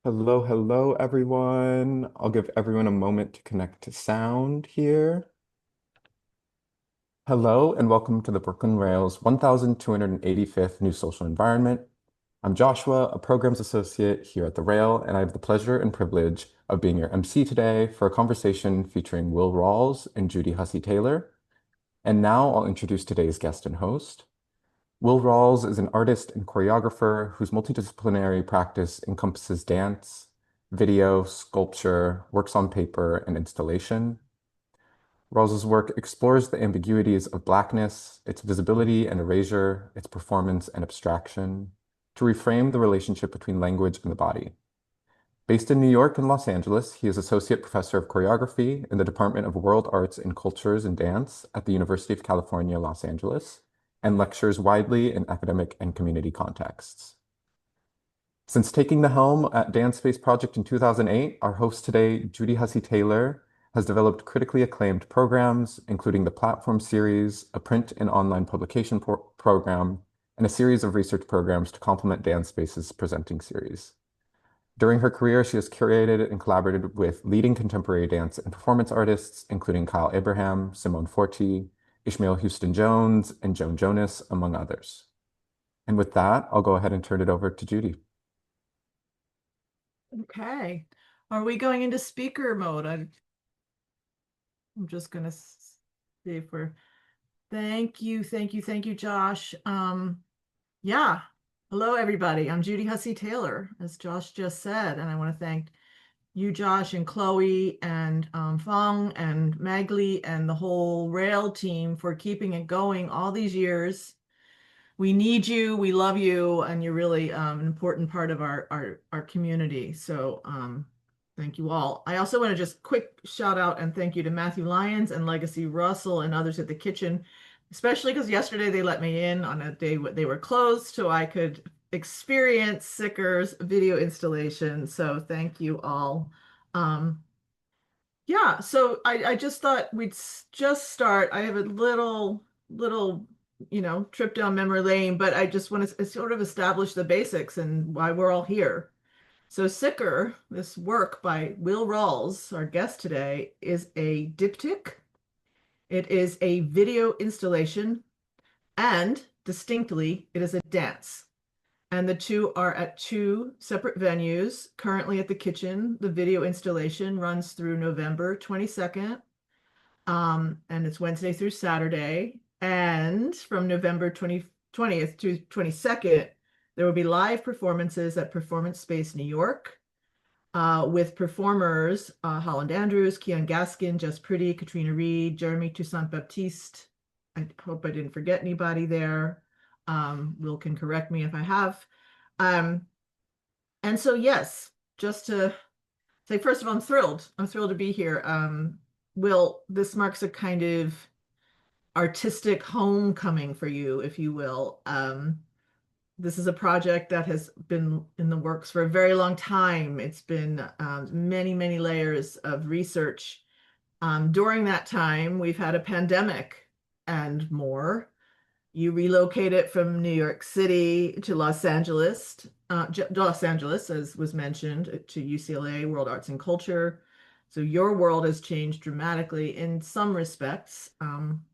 Hello, hello, everyone. I'll give everyone a moment to connect to sound here. Hello, and welcome to the Brooklyn Rails 1285th New Social Environment. I'm Joshua, a Programs Associate here at the Rail, and I have the pleasure and privilege of being your MC today for a conversation featuring Will Rawls and Judy Hussie-Taylor. And now I'll introduce today's guest and host. Will Rawls is an artist and choreographer whose multidisciplinary practice encompasses dance, video, sculpture, works on paper, and installation. Rawls's work explores the ambiguities of Blackness, its visibility and erasure, its performance and abstraction, to reframe the relationship between language and the body. Based in New York and Los Angeles, he is Associate Professor of Choreography in the Department of World Arts and Cultures and Dance at the University of California, Los Angeles, and lectures widely in academic and community contexts. Since taking the helm at Danspace project in 2008, our host today, Judy Hussie-Taylor, has developed critically acclaimed programs, including the Platform Series, a print and online publication program, and a series of research programs to complement Danspace's presenting series. During her career, she has curated and collaborated with leading contemporary dance and performance artists, including Kyle Abraham, Simone Forti, Ishmael Houston Jones, and Joan Jonas, among others. And with that, I'll go ahead and turn it over to Judy. Okay. Are we going into speaker mode? I'm just gonna see if we're thank you, Josh. Yeah. Hello, everybody. I'm Judy Hussie-Taylor, as Josh just said, and I want to thank you, Josh, and Chloe, and Fong, and Magli, and the whole Rail team for keeping it going all these years. We need you, we love you, and you're really an important part of our community. So thank you all. I also want to just quick shout out and thank you to Matthew Lyons and Legacy Russell and others at the kitchen, especially because yesterday they let me in on a day they were closed so I could experience Sicker's video installation. So thank you all. Yeah, so I just thought we'd just start. I have a little trip down memory lane, but I just want to sort of establish the basics and why we're all here. So Sicker, this work by Will Rawls, our guest today, is a diptych. It is a video installation, and distinctly, it is a dance. And the two are at two separate venues. Currently at the kitchen, the video installation runs through November 22nd, and it's Wednesday through Saturday. And from November 20th to 22nd, there will be live performances at Performance Space New York with performers Holland Andrews, Keon Gaskin, Jess Pretty, Katrina Reed, Jeremy Toussaint Baptiste. I hope I didn't forget anybody there. Will can correct me if I have. Um, and so, yes, just to say, first of all, I'm thrilled. I'm thrilled to be here. Will, this marks a kind of artistic homecoming for you, if you will. This is a project that has been in the works for a very long time. It's been many, many layers of research. During that time, we've had a pandemic and more. You relocated from New York City to Los Angeles, as was mentioned, to UCLA, World Arts and Culture. So your world has changed dramatically in some respects,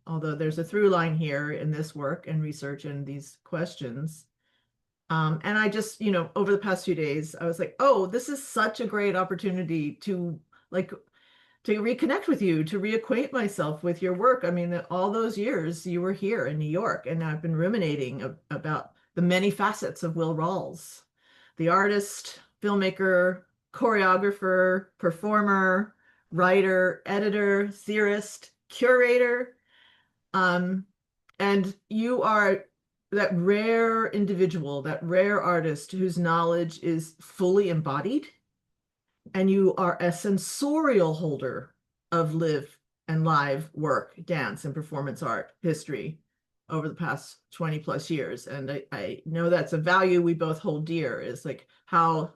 although there's a through line here in this work and research and these questions. And I just, over the past few days, I was like, oh, this is such a great opportunity to like to reconnect with you, to reacquaint myself with your work. I mean, all those years you were here in New York, and I've been ruminating about the many facets of Will Rawls, the artist, filmmaker, choreographer, performer, writer, editor, theorist, curator. Um, and you are that rare individual, that rare artist whose knowledge is fully embodied, and you are a sensorial holder of live and live work, dance, and performance art history over the past 20 plus years. And I know that's a value we both hold dear, is like how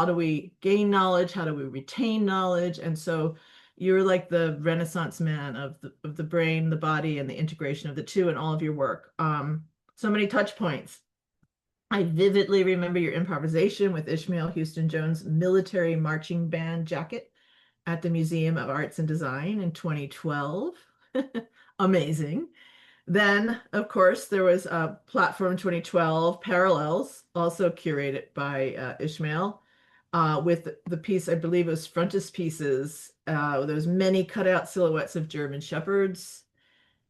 do we gain knowledge? How do we retain knowledge? And so you're like the Renaissance man of the brain, the body, and the integration of the two in all of your work. So many touch points. I vividly remember your improvisation with Ishmael Houston Jones' military marching band jacket at the Museum of Arts and Design in 2012. Amazing. Then, of course, there was Platform 2012 Parallels, also curated by Ishmael, with the piece, I believe it was frontispieces. There was many cutout silhouettes of German shepherds.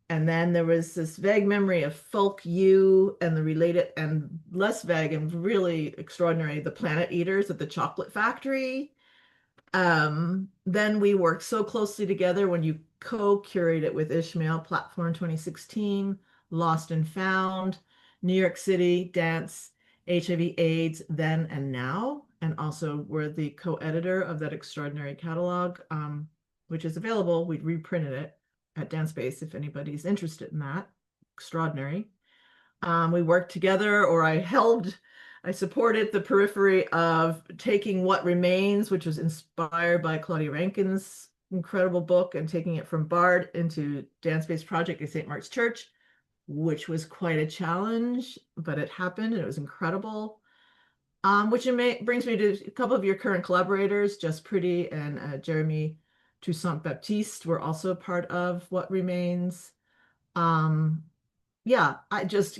And then there was this vague memory of Folk You and the related, and less vague and really extraordinary, the Planet Eaters at the Chocolate Factory. Then we worked so closely together when you co-curated with Ishmael, Platform 2016, Lost and Found, New York City, Dance, HIV AIDS, Then and Now, and also were the co-editor of that extraordinary catalog, which is available. We reprinted it at Danspace if anybody's interested in that. Extraordinary. We worked together, or I supported the periphery of Taking What Remains, which was inspired by Claudia Rankine's incredible book, and taking it from Bard into Dance-Based Project at St. Mark's Church, which was quite a challenge, but it happened and it was incredible. Which brings me to a couple of your current collaborators, Just Pretty and Jeremy Toussaint Baptiste were also part of What Remains. Um, yeah, I just,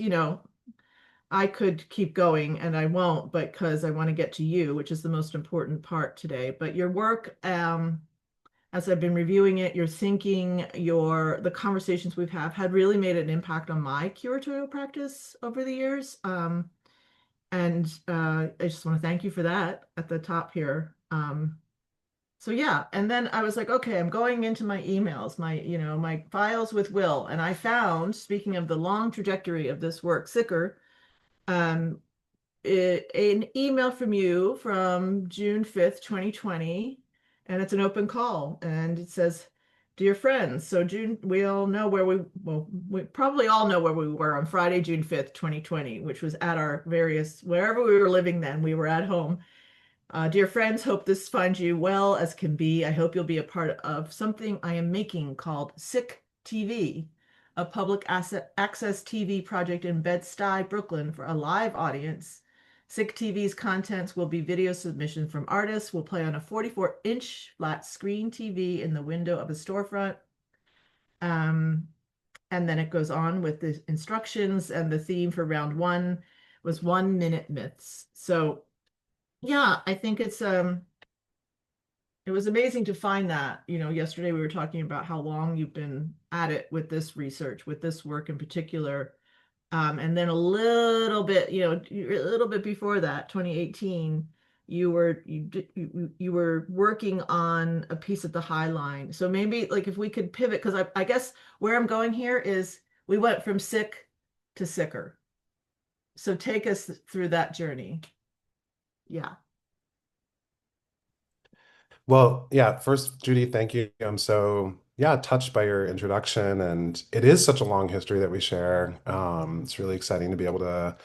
I could keep going and I won't, but because I want to get to you, which is the most important part today. But your work, as I've been reviewing it, your thinking, the conversations we've had really made an impact on my curatorial practice over the years. And I just want to thank you for that at the top here. So yeah, and then I was like, okay, I'm going into my emails, my files with Will, and I found, speaking of the long trajectory of this work, siccer, um, an email from you from June 5th, 2020, and it's an open call, and it says, "Dear friends," so June, we all know we probably all know where we were on Friday, June 5th, 2020, which was at our wherever we were living then, we were at home. Dear friends, hope this finds you well as can be. I hope you'll be a part of something I am making called Sick TV, a public access TV project in Bed-Stuy, Brooklyn, for a live audience. Sick TV's contents will be video submissions from artists. Will play on a 44-inch flat screen TV in the window of a storefront. Um, and then it goes on with the instructions, and the theme for round one was 1 minute myths. So yeah, I think it was amazing to find that. Yesterday we were talking about how long you've been at it with this research, with this work in particular. And then a little bit, a little bit before that, 2018, you were working on a piece at the High Line. So maybe like if we could pivot, because I guess where I'm going here is we went from sick to sicker. So take us through that journey. Yeah. Well, yeah, first, Judy, thank you. I'm so, yeah, touched by your introduction, and it is such a long history that we share. It's really exciting to be able to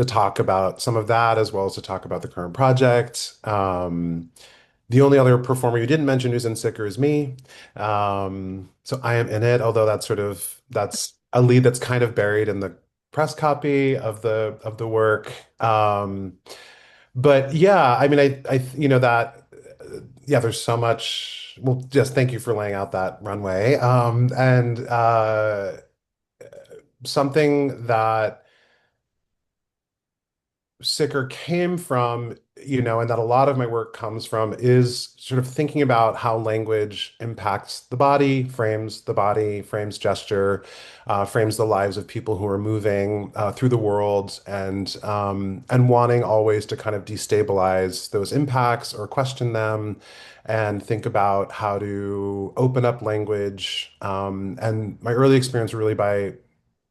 talk about some of that as well as to talk about the current project. The only other performer you didn't mention who's in Sicker is me. So I am in it, although that's a lead that's kind of buried in the press copy of the work. But yeah, I mean, that, yeah, there's so much. Well, just thank you for laying out that runway. And something that Sicker came from, and that a lot of my work comes from is sort of thinking about how language impacts the body, frames gesture, frames the lives of people who are moving through the world, and wanting always to kind of destabilize those impacts or question them, and think about how to open up language. And my early experience really by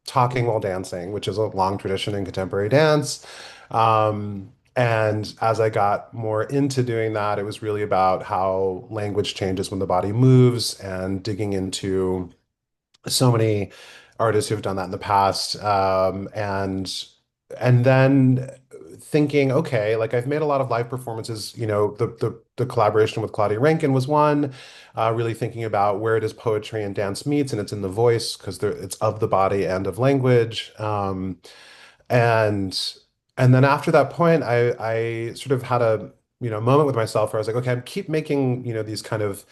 talking while dancing, which is a long tradition in contemporary dance. And as I got more into doing that, it was really about how language changes when the body moves, and digging into so many artists who've done that in the past. And then thinking, okay, like I've made a lot of live performances, the collaboration with Claudia Rankin was one, really thinking about where does poetry and dance meets, and it's in the voice because it's of the body and of language. And and then after that point, I sort of had a, moment with myself where I was like, okay, I keep making, these kind of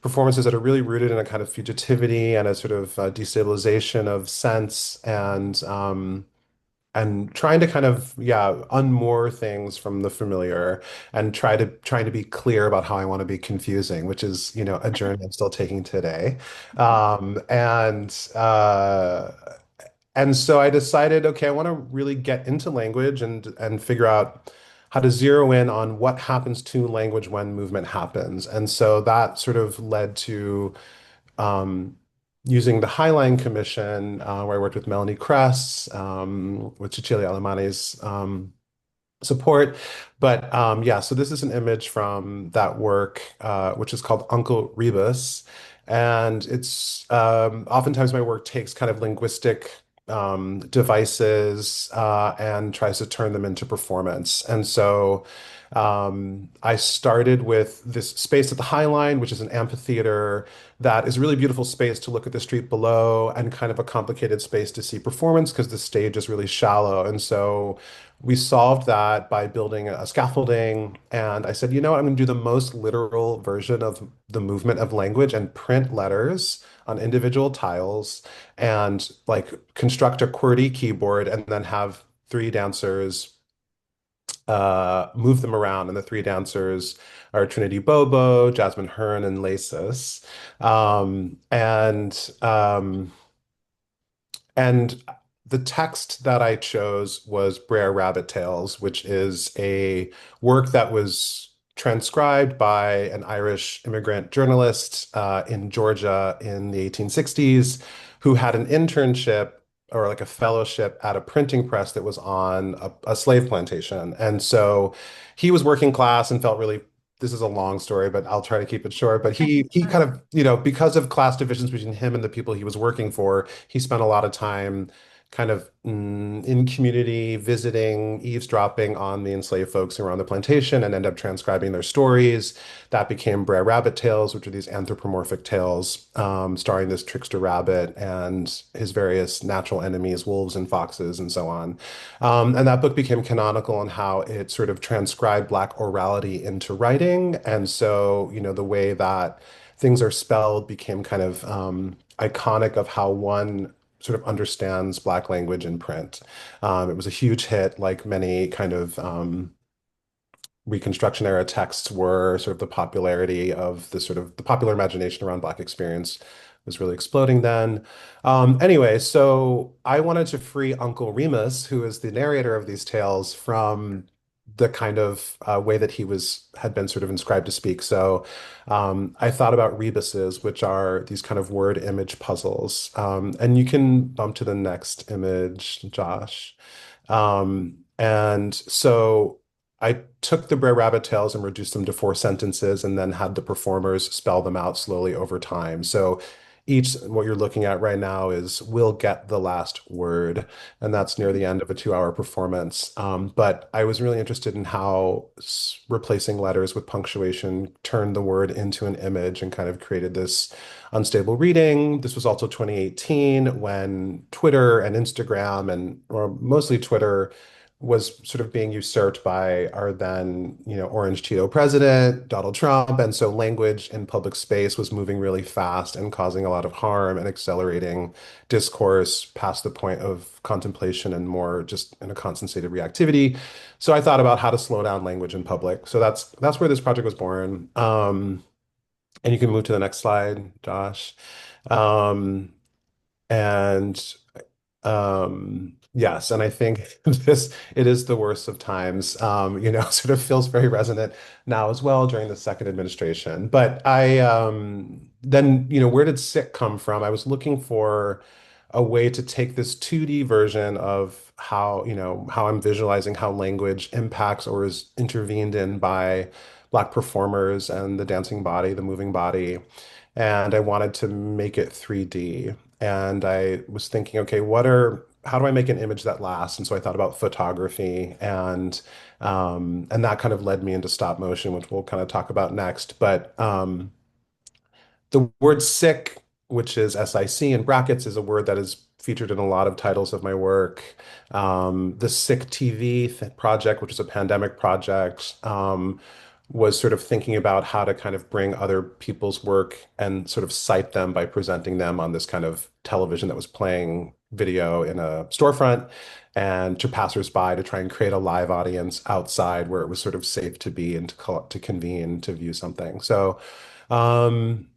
performances that are really rooted in a kind of fugitivity and a sort of destabilization of sense and trying to kind of, yeah, unmoor things from the familiar and trying to be clear about how I want to be confusing, which is, a journey I'm still taking today. Um, and uh, and so I decided, okay, I want to really get into language and figure out how to zero in on what happens to language when movement happens. And so that sort of led to um, using the Highline Commission, where I worked with Melanie Kress, with Cecilia Alemani's support. But yeah, so this is an image from that work, which is called Uncle Rebus. And it's oftentimes my work takes kind of linguistic devices and tries to turn them into performance. And so I started with this space at the High Line, which is an amphitheater that is a really beautiful space to look at the street below and kind of a complicated space to see performance because the stage is really shallow. And so we solved that by building a scaffolding. And I said, you know what, I'm going to do the most literal version of the movement of language and print letters on individual tiles and like construct a QWERTY keyboard and then have three dancers move them around. And the three dancers are Trinity Bobo, Jasmine Hearn, and Lasis. Um, and um, and the text that I chose was Brer Rabbit Tales, which is a work that was transcribed by an Irish immigrant journalist in Georgia in the 1860s who had an internship or like a fellowship at a printing press that was on a slave plantation. And so he was working class and felt really, this is a long story, but I'll try to keep it short. But he kind of, because of class divisions between him and the people he was working for, he spent a lot of time kind of in community, visiting, eavesdropping on the enslaved folks who were on the plantation and end up transcribing their stories. That became Brer Rabbit Tales, which are these anthropomorphic tales starring this trickster rabbit and his various natural enemies, wolves and foxes and so on. And that book became canonical in how it sort of transcribed Black orality into writing. And so, the way that things are spelled became kind of iconic of how one sort of understands Black language in print. It was a huge hit, like many kind of Reconstruction era texts were. Sort of the popularity of the sort of the popular imagination around Black experience was really exploding then. Anyway, so I wanted to free Uncle Remus, who is the narrator of these tales, from the kind of way that he had been sort of inscribed to speak. So I thought about rebuses, which are these kind of word image puzzles. And you can bump to the next image, Josh. And so I took the Brer Rabbit tales and reduced them to four sentences and then had the performers spell them out slowly over time. So what you're looking at right now is "will get the last word," and that's near the end of a 2-hour performance. But I was really interested in how replacing letters with punctuation turned the word into an image and kind of created this unstable reading. This was also 2018 when Twitter and Instagram or mostly Twitter was sort of being usurped by our then, Orange Cheeto president, Donald Trump. And so language in public space was moving really fast and causing a lot of harm and accelerating discourse past the point of contemplation and more just in a constant state of reactivity. So I thought about how to slow down language in public. So that's where this project was born. And you can move to the next slide, Josh. Um, and yes, and I think it is the worst of times, sort of feels very resonant now as well during the second administration. But then, where did sick come from? I was looking for a way to take this 2D version of how I'm visualizing how language impacts or is intervened in by Black performers and the dancing body, the moving body. And I wanted to make it 3D. And I was thinking, okay, how do I make an image that lasts? And so I thought about photography and that kind of led me into stop motion, which we'll kind of talk about next. But the word sick, which is SIC in brackets, is a word that is featured in a lot of titles of my work. The Sick TV project, which is a pandemic project, was sort of thinking about how to kind of bring other people's work and sort of cite them by presenting them on this kind of television that was playing video in a storefront and to passersby to try and create a live audience outside where it was sort of safe to be and to convene to view something. So, um,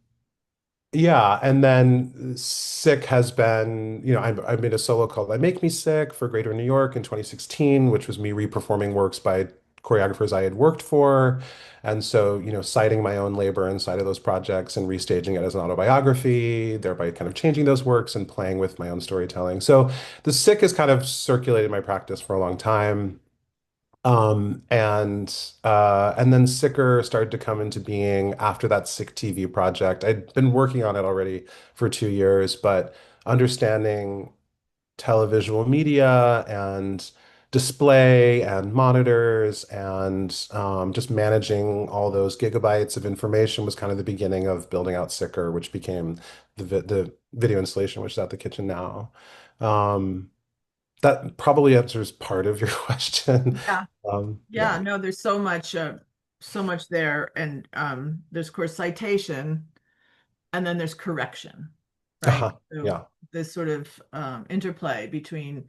yeah, and then Sick has been, I made a solo called I Make Me Sick for Greater New York in 2016, which was me reperforming works by choreographers I had worked for. And so, citing my own labor inside of those projects and restaging it as an autobiography, thereby kind of changing those works and playing with my own storytelling. So the Sick has kind of circulated my practice for a long time. And then Sicker started to come into being after that Sick TV project. I'd been working on it already for 2 years, but understanding televisual media and display and monitors and just managing all those gigabytes of information was kind of the beginning of building out Sicker, which became the video installation, which is at the kitchen now. Um, that probably answers part of your question. Yeah. Yeah. Yeah, no, there's so much there. And there's of course citation, and then there's correction, right? Uh-huh. So Yeah. this sort of interplay between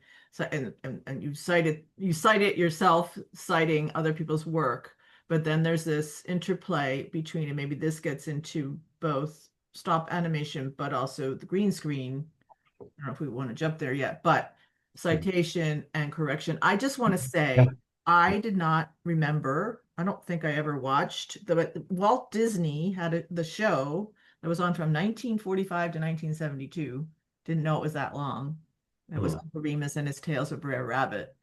and you cite it yourself, citing other people's work, but then there's this interplay between, and maybe this gets into both stop animation, but also the green screen. I don't know if we want to jump there yet, but citation and correction. I just want to Yeah. say I did not remember. I don't think I ever watched the Walt Disney had the show that was on from 1945 to 1972. Didn't know it was that long. It was Mm. Uncle Remus and his Tales of Brer Rabbit.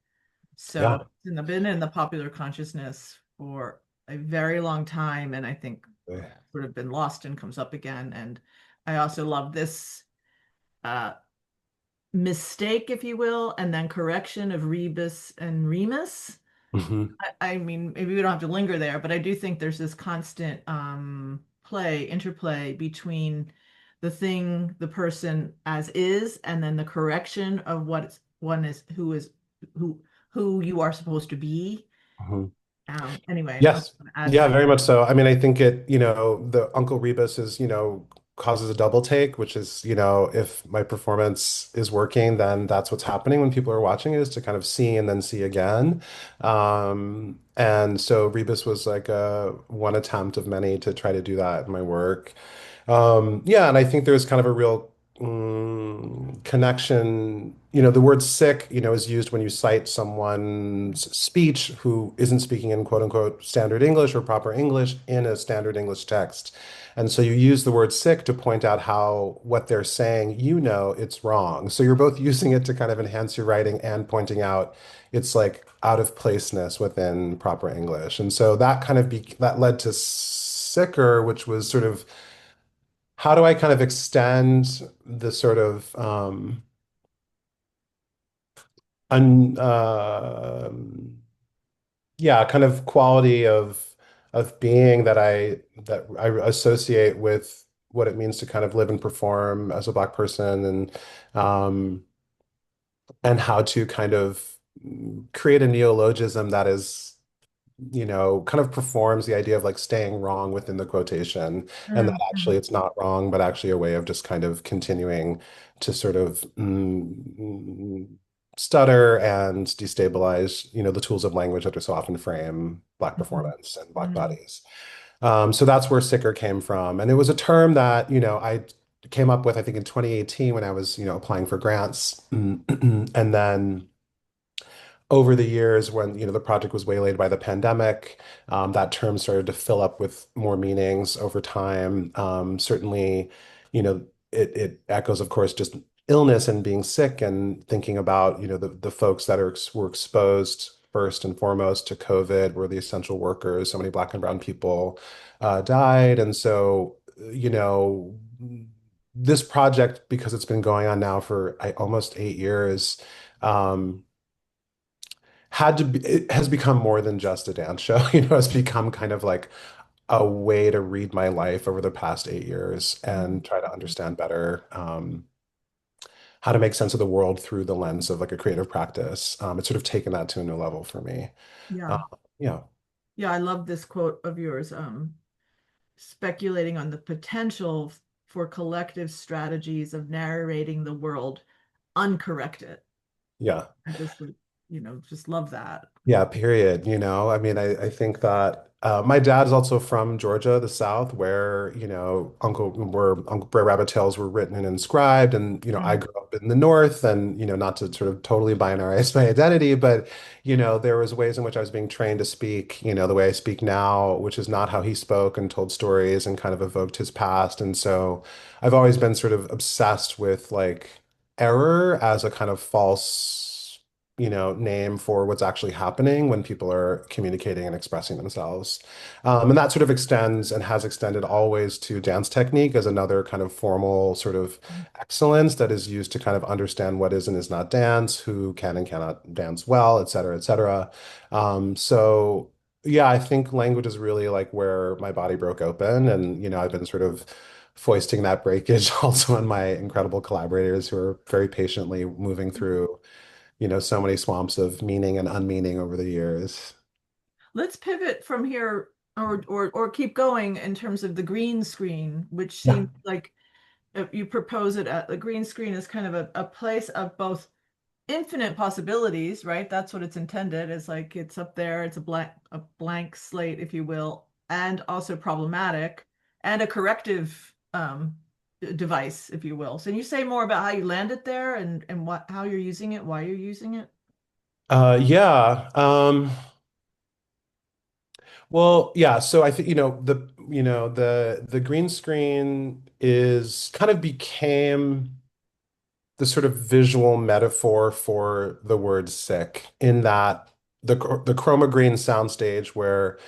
Yeah. So it's been in the popular consciousness for a very long time, and I think sort of been lost and comes up again. And I also love this uh, mistake, if you will, and then correction of Rebus and Remus. Hmm. I mean, maybe we don't have to linger there, but I do think there's this constant interplay between the thing, the person as is, and then the correction of one is who who you are supposed to be. Hmm. Anyway, I'm Yes. gonna add Yeah, that. very much so. I mean, I think the Uncle Rebus is, causes a double take, which is, if my performance is working, then that's what's happening when people are watching it is to kind of see and then see again. And so Rebus was like one attempt of many to try to do that in my work. Yeah, and I think there's kind of a real connection. The word sick, is used when you cite someone's speech who isn't speaking in quote unquote standard English or proper English in a standard English text. And so you use the word sick to point out how what they're saying, it's wrong. So you're both using it to kind of enhance your writing and pointing out it's like out of placeness within proper English. And so that kind of that led to sicker, which was sort of how do I kind of extend the sort of un yeah, kind of quality of being that I associate with what it means to kind of live and perform as a Black person um and how to kind of create a neologism that is kind of performs the idea of like staying wrong within the quotation, and that actually Mhm. it's not wrong, but actually a way of just kind of continuing to sort of stutter and destabilize, the tools of language that are so often frame Black Mhm. performance and Black Mhm. bodies. So that's where sicker came from. And it was a term that, I came up with, I think, in 2018 when I was, applying for grants. And then over the years when the project was waylaid by the pandemic, that term started to fill up with more meanings over time. Certainly, it echoes, of course, just illness and being sick and thinking about the folks that were exposed first and foremost to COVID were the essential workers. So many Black and Brown people died, and so this project, because it's been going on now for almost 8 years. It has become more than just a dance show. It's become kind of like a way to read my life over the past 8 years and try to understand better how to make sense of the world through the lens of like a creative practice. It's sort of taken that to a new level for me. Uh, Yeah. yeah, Yeah, I love this quote of yours, speculating on the potential for collective strategies of narrating the world uncorrected. yeah. I just like, just love that. Yeah, period. I mean, I think that my dad's also from Georgia, the South, where, Uncle Brer Rabbit tales were written and inscribed. And, I Mm. grew up in the North and, not to sort of totally binarize my identity, but, there was ways in which I was being trained to speak, the way I speak now, which is not how he spoke and told stories and kind of evoked his past. And so I've always been sort of obsessed with like error as a kind of false name for what's actually happening when people are communicating and expressing themselves. And that sort of extends and has extended always to dance technique as another kind of formal sort of excellence that is used to kind of understand what is and is not dance, who can and cannot dance well, et cetera, et cetera. So yeah, I think language is really like where my body broke open. And, I've been sort of foisting that breakage also on my incredible collaborators who are very patiently moving through so many swamps of meaning and unmeaning over the years. Let's pivot from here or keep going in terms of the green screen, which Yeah. seems like you propose it at the green screen is kind of a place of both infinite possibilities, right? That's what it's intended. It's like it's up there, it's a blank slate, if you will, and also problematic and a corrective device, if you will. So can you say more about how you landed there and what how you're using it, why you're using it? Yeah. Well, yeah. So I think, the green screen is kind of became the sort of visual metaphor for the word sick in that the chroma green soundstage where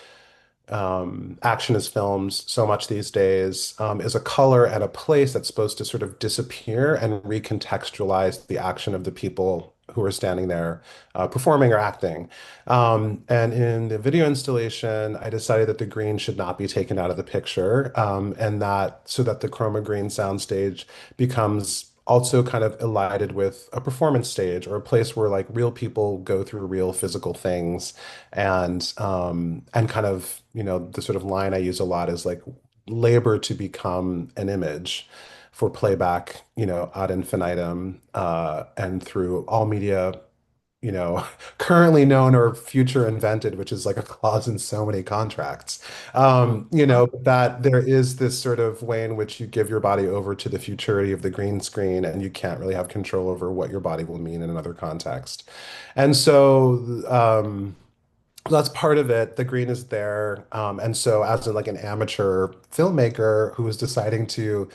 action is filmed so much these days, is a color and a place that's supposed to sort of disappear and recontextualize the action of the people who are standing there performing or acting. And in the video installation, I decided that the green should not be taken out of the picture, and that so that the chroma green soundstage becomes also kind of elided with a performance stage or a place where like real people go through real physical things and kind of the sort of line I use a lot is like labor to become an image for playback ad infinitum and through all media you know currently known or future invented, which is like a clause in so many contracts. But that there is this sort of way in which you give your body over to the futurity of the green screen and you can't really have control over what your body will mean in another context. And so that's part of it. The green is there. And so as like an amateur filmmaker who is deciding to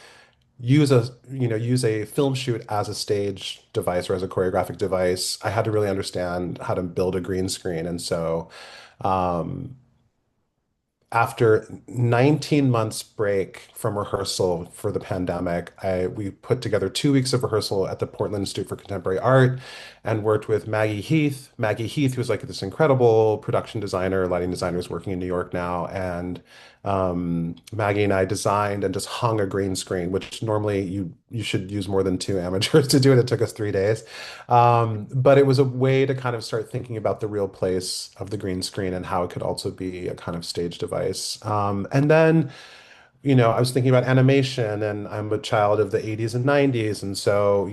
use a film shoot as a stage device or as a choreographic device, I had to really understand how to build a green screen. And so um, after 19 months break from rehearsal for the pandemic, we put together 2 weeks of rehearsal at the Portland Institute for Contemporary Art and worked with Maggie Heath. Maggie Heath, who's like this incredible production designer, lighting designer, is working in New York now. And Maggie and I designed and just hung a green screen, which normally you should use more than two amateurs to do it. It took us 3 days. But it was a way to kind of start thinking about the real place of the green screen and how it could also be a kind of stage device. And then, I was thinking about animation, and I'm a child of the 80s and 90s. And so,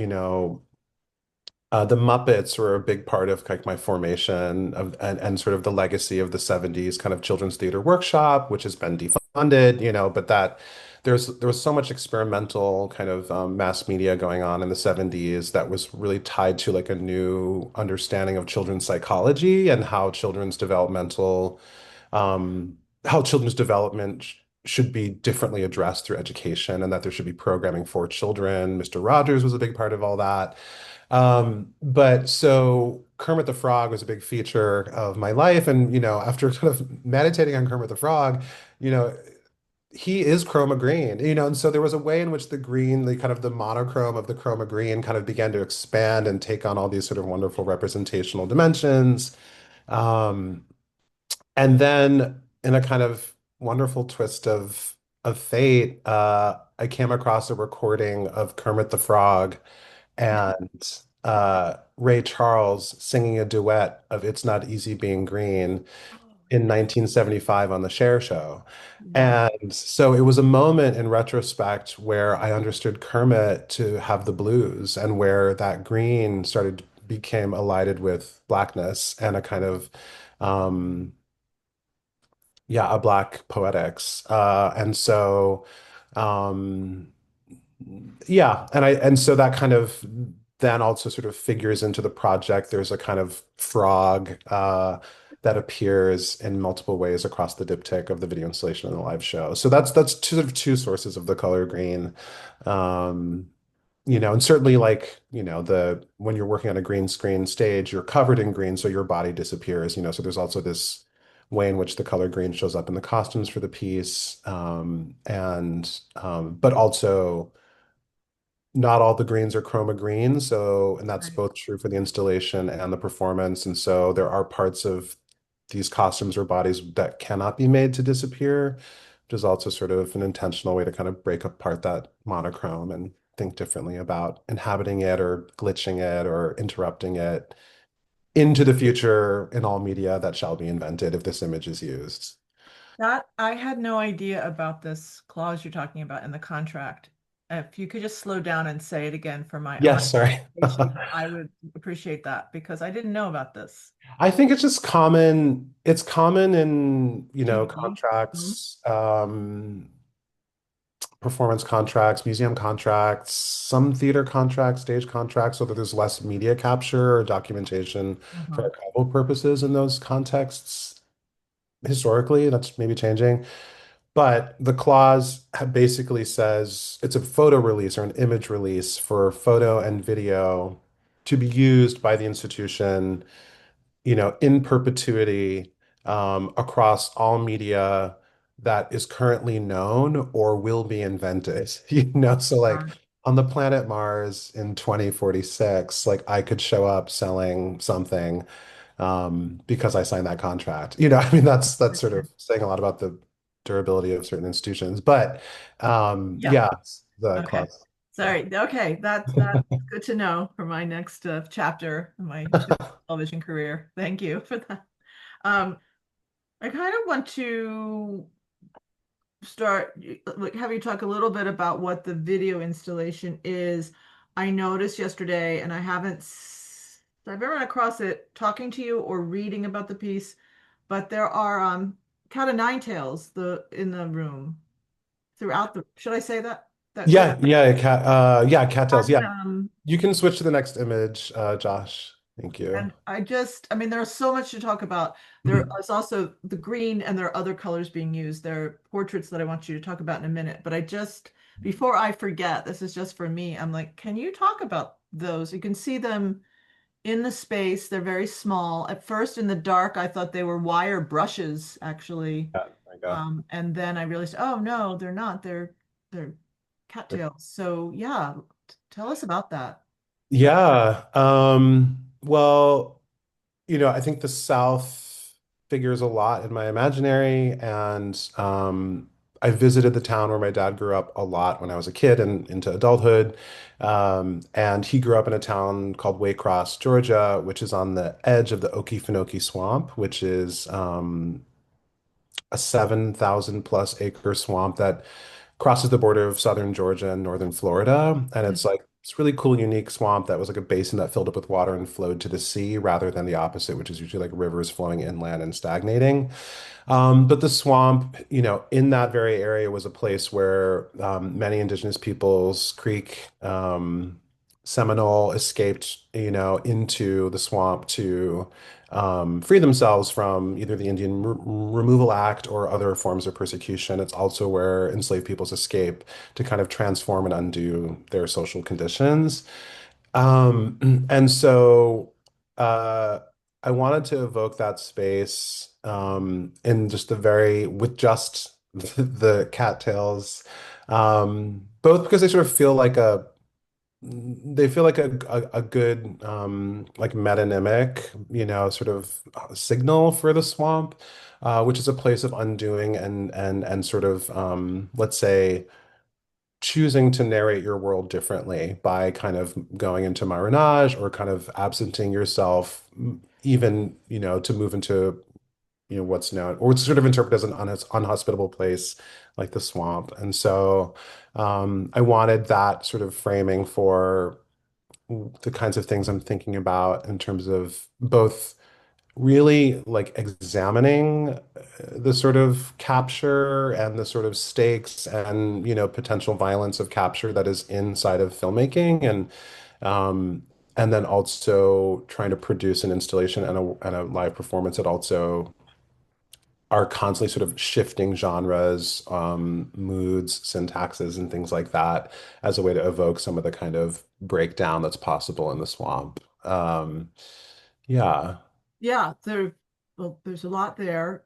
the Muppets were a big part of like my formation of and sort of the legacy of the 70s kind of children's theater workshop, which has been defunded, but that there was so much experimental kind of mass media going on in the 70s that was really tied to like a new understanding of children's psychology and how children's development should be differently addressed through education and that there should be programming for children. Mr. Rogers was a big part of all that. But so Kermit the Frog was a big feature of my life. And, after kind of meditating on Kermit the Frog, you know, he is chroma green, and so there was a way in which the green, the kind of the monochrome of the chroma green kind of began to expand and take on all these sort of wonderful representational dimensions. Um, and then in a kind of wonderful twist of fate, I came across a recording of Kermit the Frog and Ray Charles singing a duet of It's Not Easy Being Green Oh, in 1975 on the Cher Show. yeah. And so it was a moment in retrospect where I understood Kermit to have the blues and where that green started became elided with blackness and a kind of yeah, a black poetics. And so um yeah, and so that kind of then also sort of figures into the project. There's a kind of frog that appears in multiple ways across the diptych of the video installation and the live show. So that's sort of two sources of the color green. Um, and certainly like, the when you're working on a green screen stage, you're covered in green, so your body disappears, so there's also this way in which the color green shows up in the costumes for the piece. But also not all the greens are chroma green, so and that's Right. both true for the installation and the performance. And so there are parts of these costumes or bodies that cannot be made to disappear, which is also sort of an intentional way to kind of break apart that monochrome and think differently about inhabiting it or glitching it or interrupting it into the future in all media that shall be invented if this image is used. That I had no idea about this clause you're talking about in the contract. If you could just slow down and say it again for my own Yes, sorry. education, I would appreciate that because I didn't know about this. I think it's just common. It's common in, TV. Mhm. contracts, performance contracts, museum contracts, some theater contracts, stage contracts, so that there's less media capture or documentation for Uh-huh. archival purposes in those contexts. Historically, that's maybe changing. But the clause basically says it's a photo release or an image release for photo and video to be used by the institution in perpetuity across all media that is currently known or will be invented. So like Sure. on the planet Mars in 2046, like I could show up selling something because I signed that contract. I mean that's sort Okay. of saying a lot about the durability of certain institutions. But Yeah. yeah, the Okay. clause. Yeah. Sorry. Okay. That's good to know for my next chapter in my television career. Thank you for that. Um, I kind of want to start like have you talk a little bit about what the video installation is. I noticed yesterday, and I've ever run across it talking to you or reading about the piece, but there are cat o' nine tails in the room throughout the. Should I say that? That there Yeah, yeah, cattails. Yeah. um You can switch to the next image, Josh. Thank you. And I mean, there's so much to talk about. There Mhm. is also the green, and there are other colors being used. There are portraits that I want you to talk about in a minute. But before I forget, this is just for me. I'm like, can you talk about those? You can see them in the space. They're very small. At first, in the dark, I thought they were wire brushes, actually. Yeah, there you go. And then I realized, oh no, they're not. They're cattails. So yeah, tell us about that. Yeah. Well, I think the South figures a lot in my imaginary, and I visited the town where my dad grew up a lot when I was a kid and into adulthood. And he grew up in a town called Waycross, Georgia, which is on the edge of the Okefenokee Swamp, which is a 7,000 plus acre swamp that crosses the border of southern Georgia and northern Florida. And it's like it's really cool, unique swamp that was like a basin that filled up with water and flowed to the sea rather than the opposite, which is usually like rivers flowing inland and stagnating. But the swamp, in that very area was a place where many indigenous peoples, Creek, Seminole, escaped, into the swamp to free themselves from either the Indian Removal Act or other forms of persecution. It's also where enslaved peoples escape to kind of transform and undo their social conditions. And so uh, I wanted to evoke that space in just with just the cattails, both because they feel like a good like metonymic, sort of signal for the swamp, which is a place of undoing and sort of let's say choosing to narrate your world differently by kind of going into marronage or kind of absenting yourself, even, to move into, what's known or what's sort of interpreted as an unhospitable place like the swamp. And so I wanted that sort of framing for the kinds of things I'm thinking about in terms of both really like examining the sort of capture and the sort of stakes and potential violence of capture that is inside of filmmaking and then also trying to produce an installation and a live performance that also are constantly sort of shifting genres, moods, syntaxes, and things like that as a way to evoke some of the kind of breakdown that's possible in the swamp. Yeah. Yeah, there's a lot there.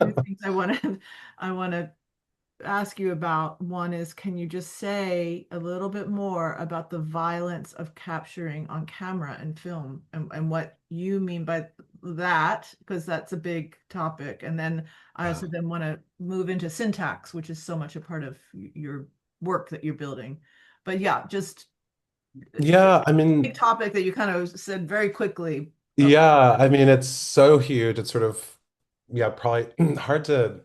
Two things I want to I want to ask you about. One is, can you just say a little bit more about the violence of capturing on camera and film and what you mean by that? Because that's a big topic. And then I also then want to move into syntax, which is so much a part of your work that you're building. But yeah, just Yeah, I big mean, topic that you kind of said very quickly. yeah, I mean, it's so huge. It's sort of, yeah, probably hard to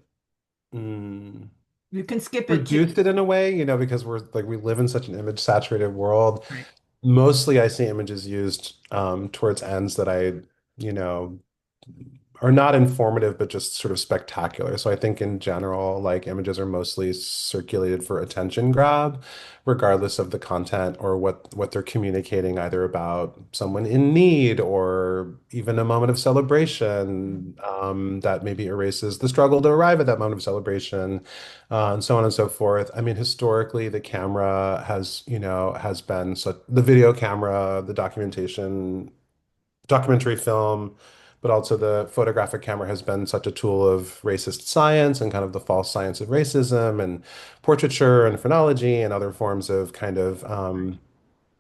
mm, You can skip it too. reduce it in a way, because we're like we live in such an image saturated world. Right. Mostly I see images used towards ends that you know, are not informative, but just sort of spectacular. So I think in general, like images are mostly circulated for attention grab, regardless of the content or what they're communicating, either about someone in need or even a moment of celebration that maybe erases the struggle to arrive at that moment of celebration, and so on and so forth. I mean, historically, the camera has been such the video camera, the documentary film, but also the photographic camera has been such a tool of racist science and kind of the false science of racism and portraiture and phrenology and other forms of kind of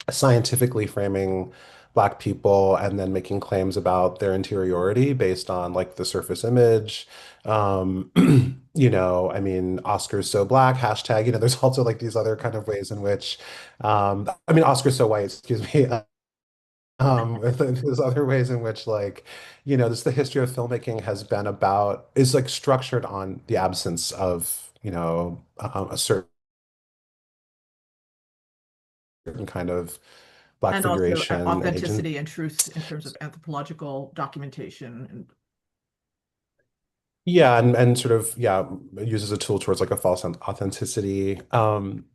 scientifically framing Black people and then making claims about their interiority based on like the surface image. Um, I mean, Oscar's so black, hashtag, there's also like these other kind of ways in which, I mean, Oscar's so white, excuse me. There's other ways in which, like, this the history of filmmaking has been about is like structured on the absence of, a certain kind of Black And also figuration and agent. authenticity and truth in terms of anthropological documentation. And Yeah, and sort of yeah, uses a tool towards like a false authenticity.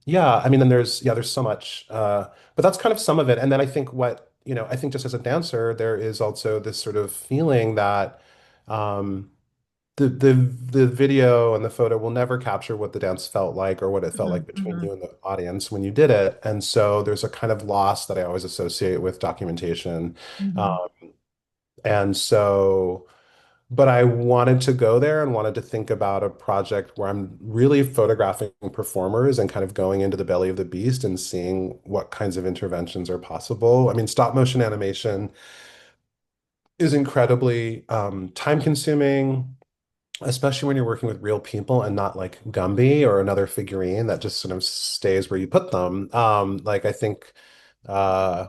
Yeah, I mean, then there's so much, but that's kind of some of it. And then I think I think just as a dancer, there is also this sort of feeling that um, the video and the photo will never capture what the dance felt like or what it felt like Mhm, between mhm, you and the audience when you did it. And so there's a kind of loss that I always associate with documentation. mhm. Um, and so. But I wanted to go there and wanted to think about a project where I'm really photographing performers and kind of going into the belly of the beast and seeing what kinds of interventions are possible. I mean, stop motion animation is incredibly time consuming, especially when you're working with real people and not like Gumby or another figurine that just sort of stays where you put them. Like I think uh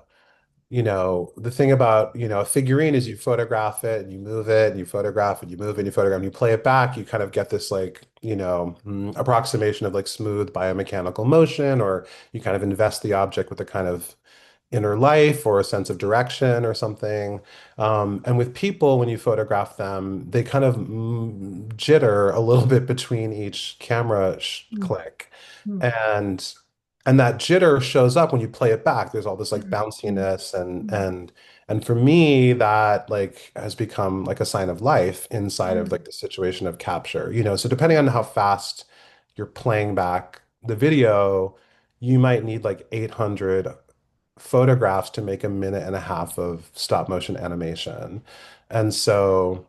the thing about, a figurine is you photograph it and you move it and you photograph it, you move it and you photograph and you play it back, you kind of get this like, approximation of like smooth biomechanical motion, or you kind of invest the object with a kind of inner life or a sense of direction or something. And with people, when you photograph them, they kind of jitter a little bit between each camera Mm, click. mm, And that jitter shows up when you play it back. There's all this like mm, mm, bounciness mm, and for me that like has become like a sign of life inside of mm, like the situation of capture. So depending on how fast you're playing back the video, you might need like 800 photographs to make a minute and a half of stop motion animation. And so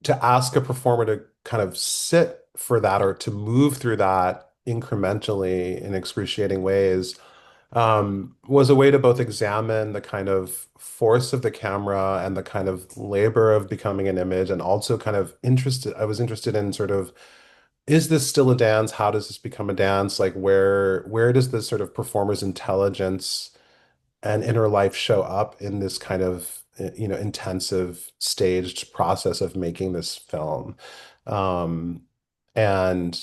to ask a performer to kind of sit for that or to move through that incrementally in excruciating ways was a way to both examine the kind of force of the camera and the kind of labor of becoming an image, and also kind of I was interested in sort of is this still a dance? How does this become a dance? Like where does this sort of performer's intelligence and inner life show up in this kind of intensive staged process of making this film? Um, and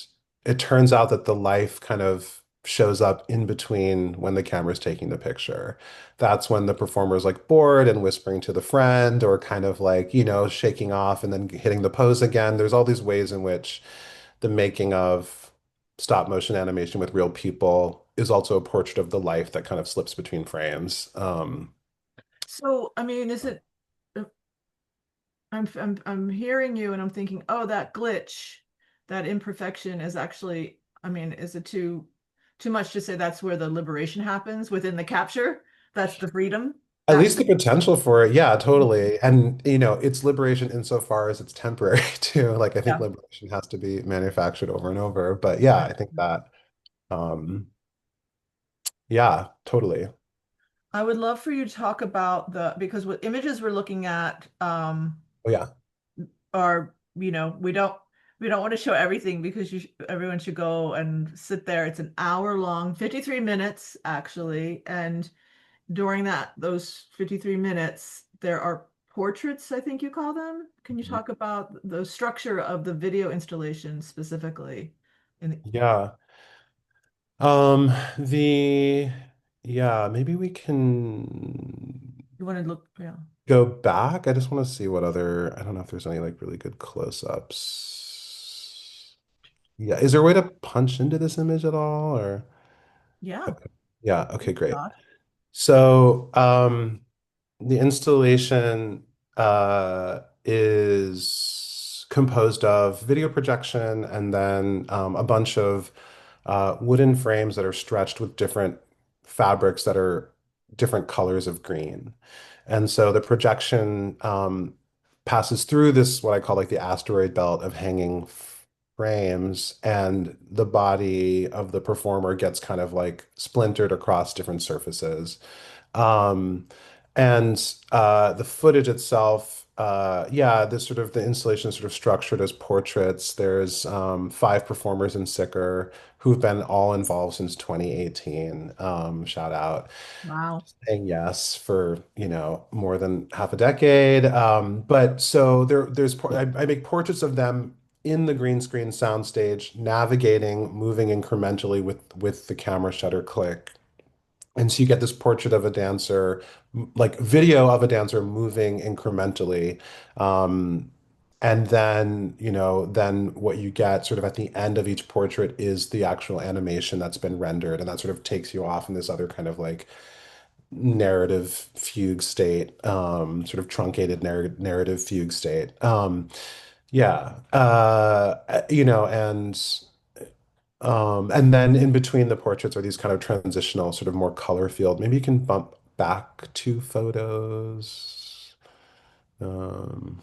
it turns out that the life kind of shows up in between when the camera's taking the picture. That's when the performer is like bored and whispering to the friend, or kind of like, shaking off and then hitting the pose again. There's all these ways in which the making of stop motion animation with real people is also a portrait of the life that kind of slips between frames. So, I mean, is it, uh, I'm hearing you and I'm thinking, oh, that glitch, that imperfection is actually, I mean, is it too much to say that's where the liberation happens within the capture? That's the freedom. At That's least the potential for it, yeah, totally. And it's liberation insofar as it's temporary too. Like I think yeah. liberation has to be manufactured over and over. But yeah, Right. I think that um yeah, totally. I would love for you to talk about the because what images we're looking at Oh yeah. are, we don't want to show everything because everyone should go and sit there. It's an hour long, 53 minutes actually, and during those 53 minutes, there are portraits, I think you call them. Can you talk about the structure of the video installation specifically? In Yeah. Um the yeah, maybe we can you want to look, yeah. go back. I just want to see what other, I don't know if there's any like really good close-ups. Yeah, is there a way to punch into this image at all or Yeah. yeah, okay, great. Josh. So, the installation is composed of video projection and then a bunch of wooden frames that are stretched with different fabrics that are different colors of green. And so the projection passes through this, what I call like the asteroid belt of hanging frames, and the body of the performer gets kind of like splintered across different surfaces. Um, and the footage itself, yeah, this sort of the installation is sort of structured as portraits. There's 5 performers in siccer who've been all involved since 2018. Shout out Wow. saying yes for, more than half a decade. But so I make portraits of them in the green screen soundstage, navigating, moving incrementally with the camera shutter click. And so you get this portrait of a dancer, like video of a dancer moving incrementally. Um, and then what you get sort of at the end of each portrait is the actual animation that's been rendered. And that sort of takes you off in this other kind of like narrative fugue state, sort of truncated narrative fugue state. Yeah. And then in between the portraits are these kind of transitional, sort of more color field. Maybe you can bump back 2 photos. Um,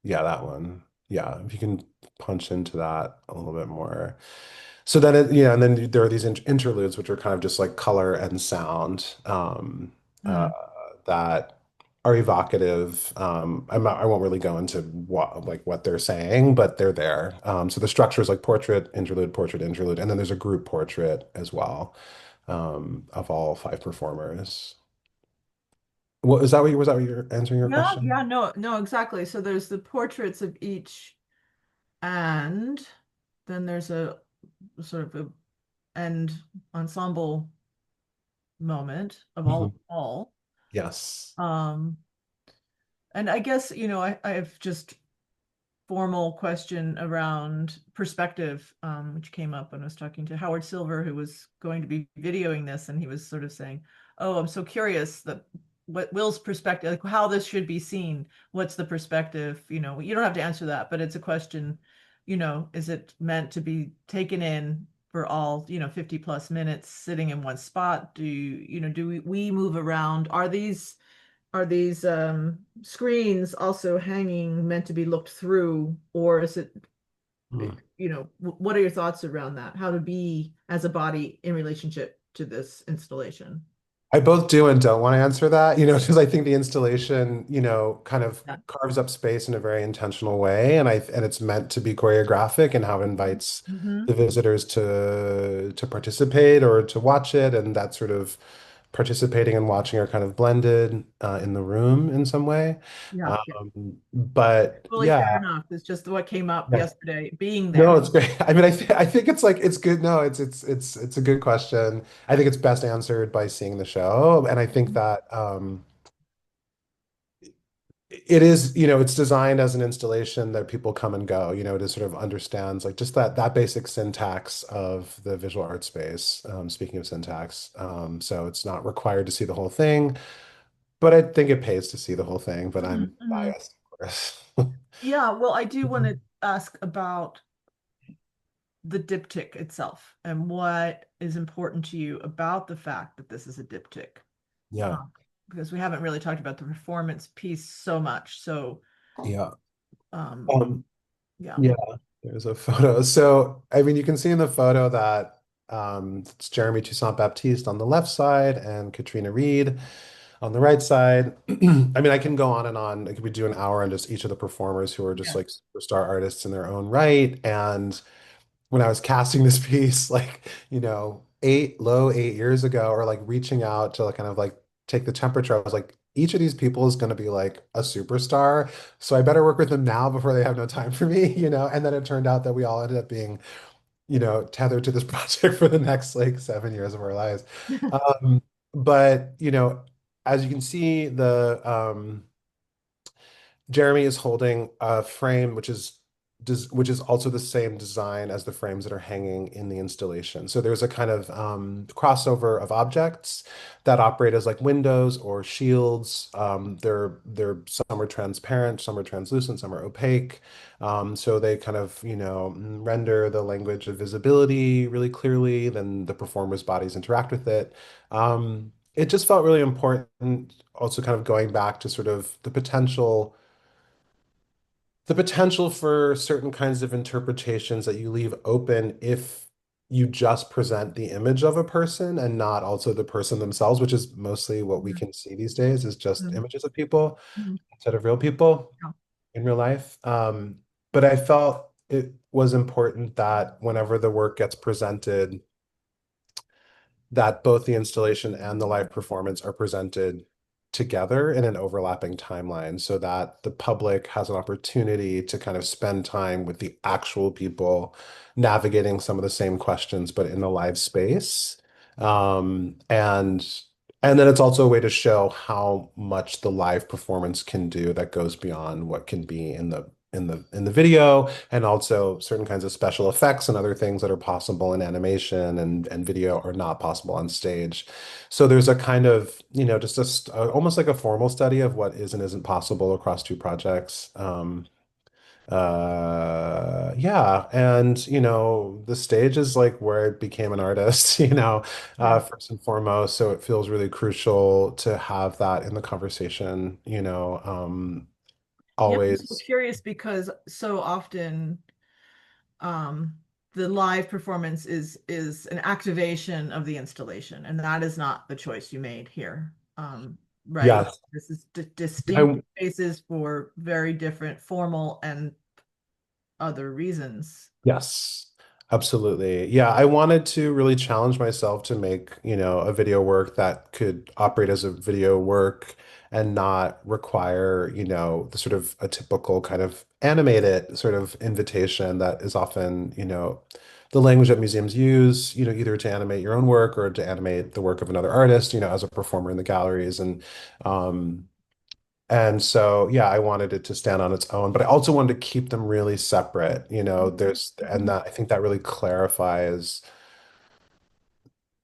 yeah, that one. Yeah, if you can punch into that a little bit more. So then and then there are these interludes, which are kind of just like color and sound, Mm. that are evocative. I won't really go into what they're saying, but they're there. So the structure is like portrait, interlude, and then there's a group portrait as well, of all 5 performers. What is that? Was that what you're answering your Yeah, yeah, question? no, no, exactly. So there's the portraits of each, and then there's a sort of a end ensemble moment of Mhm. all. Yes. Um, and I guess, I have just formal question around perspective, which came up when I was talking to Howard Silver, who was going to be videoing this, and he was sort of saying, "Oh, I'm so curious that what Will's perspective, like how this should be seen. What's the perspective? You don't have to answer that, but it's a question. Is it meant to be taken in for all 50 plus minutes sitting in one spot? Do we move around? Are these screens also hanging meant to be looked through, or is it, Mm. what are your thoughts around that? How to be as a body in relationship to this installation? I both do and don't want to answer that, because I think the installation, kind of Yeah. carves up space in a very intentional way, and it's meant to be choreographic and how it invites Hmm. the visitors to participate or to watch it, and that sort of participating and watching are kind of blended in the room in some way. Yeah. Yeah. But Fully yeah, fair enough. It's just what came up yeah. yesterday, being No, there. it's great. I mean, I think it's like it's good. No, it's a good question. I think it's best answered by seeing the show, and I think that it is, it's designed as an installation that people come and go, to sort of understands like just that basic syntax of the visual art space. Speaking of syntax, so it's not required to see the whole thing, but I think it pays to see the whole thing. But Hmm. I'm Hmm. biased, of course. Yeah, well, I do want to ask about the diptych itself and what is important to you about the fact that this is a diptych. Yeah, Um, because we haven't really talked about the performance piece so much. So, yeah. um, Um, yeah. Yeah, there's a photo. So, I mean, you can see in the photo that it's Jeremy Toussaint Baptiste on the left side and Katrina Reed on the right side. I mean, I can go on and on. I could be do an hour on just each of the performers who are just Yeah. like superstar artists in their own right. And when I was casting this piece, like, 8 years ago, or like reaching out to like kind of like take the temperature, I was like, each of these people is going to be like a superstar. So I better work with them now before they have no time for me, And then it turned out that we all ended up being, tethered to this project for the next like 7 years of our lives. Um, but, as you can see, Jeremy is holding a frame which is also the same design as the frames that are hanging in the installation. So there's a kind of crossover of objects that operate as like windows or shields. They're some are transparent, some are translucent, some are opaque. So they kind of render the language of visibility really clearly. Then the performer's bodies interact with it. It just felt really important. Also, kind of going back to sort of the potential for certain kinds of interpretations that you leave open if you just present the image of a person and not also the person themselves, which is mostly what we Mhm. can see these days is just Mhm. images of people Mhm. instead of real people Yeah. in real life. But I felt it was important that whenever the work gets presented, that both the installation and the live performance are presented together in an overlapping timeline so that the public has an opportunity to kind of spend time with the actual people navigating some of the same questions, but in a live space. And then it's also a way to show how much the live performance can do that goes beyond what can be in the video, and also certain kinds of special effects and other things that are possible in animation and video are not possible on stage. So there's a kind of, just almost like a formal study of what is and isn't possible across two projects. Yeah, and the stage is like where I became an artist, Yeah. first and foremost. So it feels really crucial to have that in the conversation, Yeah, I'm so always. curious because so often um the live performance is an activation of the installation, and that is not the choice you made here. Right? Yes. This is distinct I, spaces for very different formal and other reasons. yes, absolutely. Yeah, I wanted to really challenge myself to make, a video work that could operate as a video work and not require, the sort of a typical kind of animated sort of invitation that is often, the language that museums use, either to animate your own work or to animate the work of another artist, as a performer in the galleries. Um, and so, yeah, I wanted it to stand on its own, but I also wanted to keep them really separate. And Mhm. that I think that really clarifies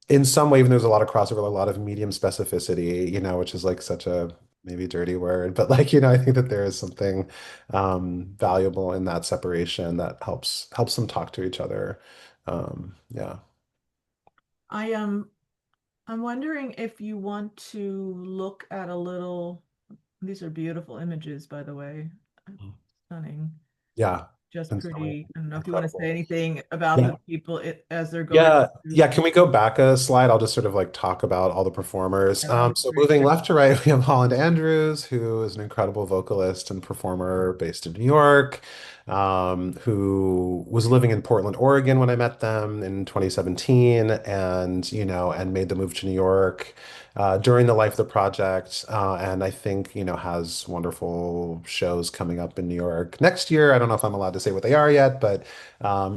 in some way, even there's a lot of crossover, a lot of medium specificity, which is like such a maybe dirty word, but like, I think that there is something valuable in that separation that helps them talk to each other. Yeah. I am I'm wondering if you want to look at a little, these are beautiful images, by the way. Stunning. Yeah. just and so pretty. I don't know if you want to say incredible. anything about Yeah. the people as they're going Yeah, through. yeah. Can we go back a slide? I'll just sort of like talk about all the performers. Yeah, that'd be So great. moving left to right, we have Holland Andrews, who is an incredible vocalist and performer based in New York, who was living in Portland, Oregon when I met them in 2017, and and made the move to New York during the life of the project, and I think has wonderful shows coming up in New York next year. I don't know if I'm allowed to say what they are yet, but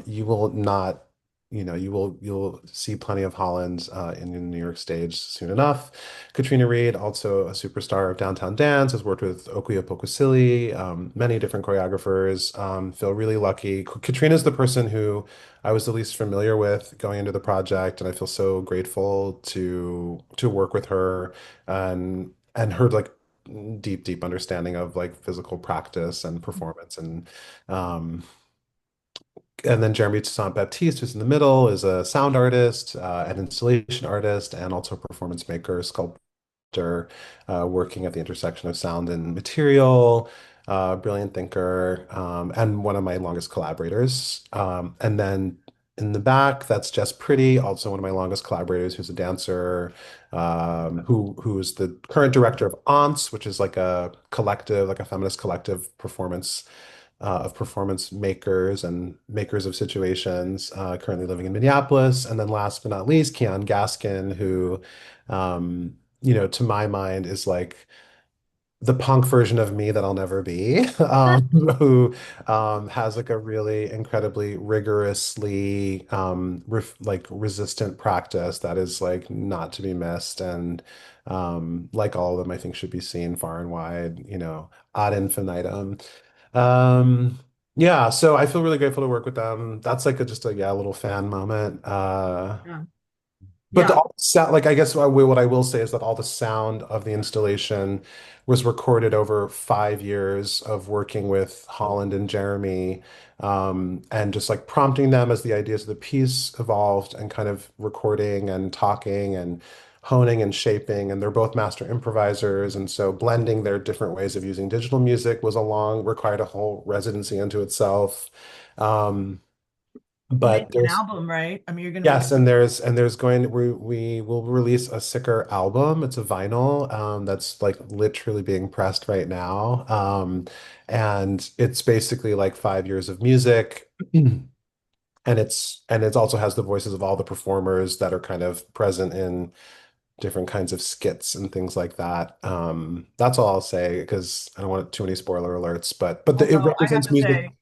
you will not you'll see plenty of Holland in the New York stage soon enough. Katrina Reed, also a superstar of downtown dance, has worked with Okuya Pokusili, many different choreographers. Feel really lucky. Katrina's the person who I was the least familiar with going into the project, and I feel so grateful to work with her and her like deep understanding of like physical practice and performance um and then Jeremy Toussaint Baptiste, who's in the middle, is a sound artist, an installation artist, and also a performance maker, sculptor, working at the intersection of sound and material. Brilliant thinker, and one of my longest collaborators. And then in the back, that's Jess Pretty, also one of my longest collaborators, who's a dancer, who is the current director of Aunts, which is like a collective, like a feminist collective of performance makers and makers of situations, currently living in Minneapolis. And then last but not least, Keon Gaskin, who, to my mind is like the punk version of me that I'll never be, who has like a really incredibly rigorously like resistant practice that is like not to be missed. And like all of them, I think should be seen far and wide, ad infinitum. Um, yeah, so I feel really grateful to work with them. That's like just a yeah, little fan moment. Yeah. But Yeah. all the sound, like I guess what I will say is that all the sound of the installation was recorded over 5 years of working with Holland and Jeremy, and just like prompting them as the ideas of the piece evolved, and kind of recording and talking and honing and shaping. And they're both master improvisers, and so blending their different ways of using digital music required a whole residency unto itself. Um, You're but making an there's album, right? I mean, you're going to make. Yes, and there's going we will release a siccer album. It's a vinyl that's like literally being pressed right now. And it's basically like 5 years of music. And it's also has the voices of all the performers that are kind of present in different kinds of skits and things like that. That's all I'll say because I don't want too many spoiler alerts, but it Although I have represents to music. say,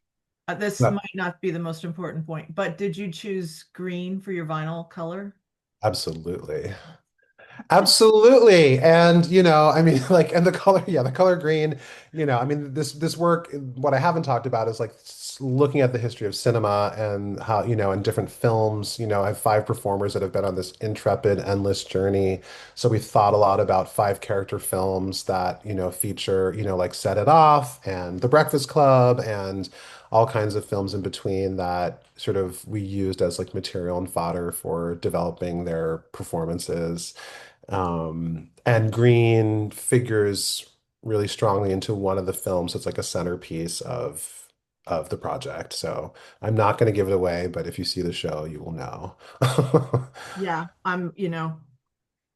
this Yeah, might not be the most important point, but did you choose green for your vinyl color? absolutely. Absolutely. And I mean like and the color, yeah, the color green, I mean this work, what I haven't talked about is like looking at the history of cinema and how, in different films, I have five performers that have been on this intrepid, endless journey. So we thought a lot about five character films that, feature, like Set It Off and The Breakfast Club and all kinds of films in between that sort of we used as like material and fodder for developing their performances. And green figures really strongly into one of the films. It's like a centerpiece of the project. So I'm not going to give it away, but if you see the show, you will know. Yeah,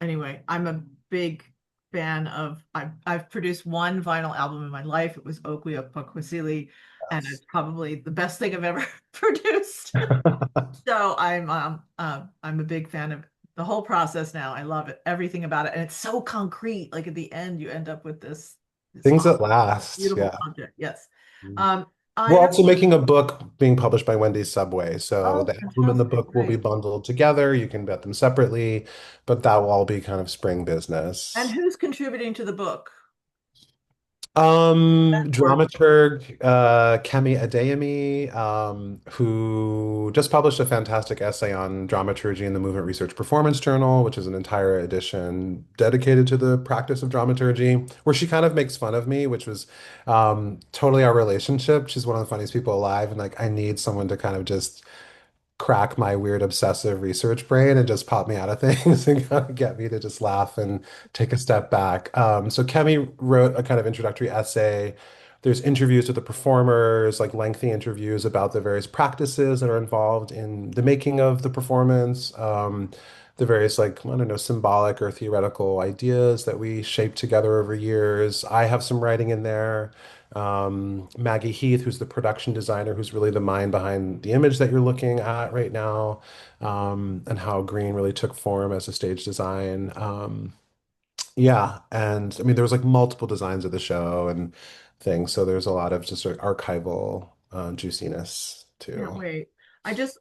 anyway, I'm a big fan of I've produced one vinyl album in my life. It was Okuya Pokusili, and Yes. it's probably the best thing I've ever produced. So I'm a big fan of the whole process now. I love it, everything about it. And it's so concrete. Like at the end, you end up with this Things that awesome, last. beautiful Yeah. object. Yes. I We're have, also making a book being published by Wendy's Subway. So oh, the album and the fantastic. book will be Great. bundled together. You can get them separately, but that will all be kind of spring And business. who's contributing to the book? Or Dramaturg Kemi Adeyemi, who just published a fantastic essay on dramaturgy in the Movement Research Performance Journal, which is an entire edition dedicated to the practice of dramaturgy, where she kind of makes fun of me, which was totally our relationship. She's one of the funniest people alive, and like I need someone to kind of just crack my weird obsessive research brain and just pop me out of things and kind of get me to just laugh and take a step back. So Kemi wrote a kind of introductory essay There's interviews with the performers, like lengthy interviews about the various practices that are involved in the making of the performance, the various, like, I don't know, symbolic or theoretical ideas that we shaped together over years. I have some writing in there. Maggie Heath, who's the production designer, who's really the mind behind the image that you're looking at right now, and how green really took form as a stage design. Yeah, and I mean, there was like multiple designs of the show and things, so there's a lot of just sort of archival juiciness Can't too. wait. I just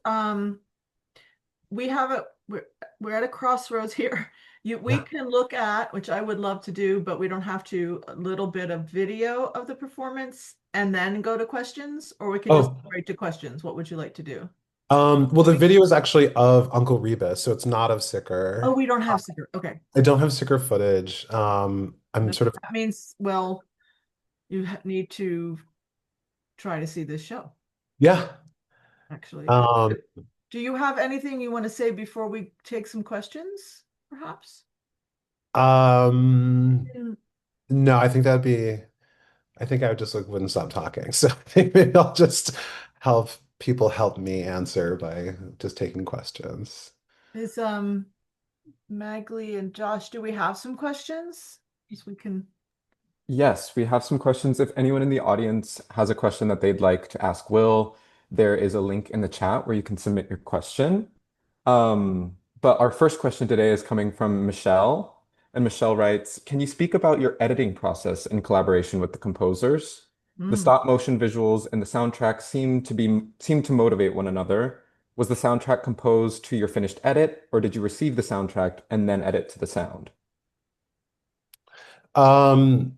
we have a we're at a crossroads here. We Yeah. can look at, which I would love to do, but we don't have to, a little bit of video of the performance and then go to questions, or we can just Oh, go right to questions. What would you like to do? well, the video is actually of Uncle Rebus, so it's not of Oh, Sicker. we don't have sticker. Okay. I don't have Sicker footage. I'm That sort of, that means, well, you need to try to see this show, yeah. actually. Um, Do you have anything you want to say before we take some questions, perhaps? um, Mm. no, I think I would just like wouldn't stop talking. So I think maybe I'll just help people help me answer by just taking questions. Is Magley and Josh, do we have some questions? Yes, we can. Yes, we have some questions. If anyone in the audience has a question that they'd like to ask Will, there is a link in the chat where you can submit your question. But our first question today is coming from Michelle. And Michelle writes, can you speak about your editing process in collaboration with the composers? The Mm. stop motion visuals and the soundtrack seem to motivate one another. Was the soundtrack composed to your finished edit, or did you receive the soundtrack and then edit to the sound? Um,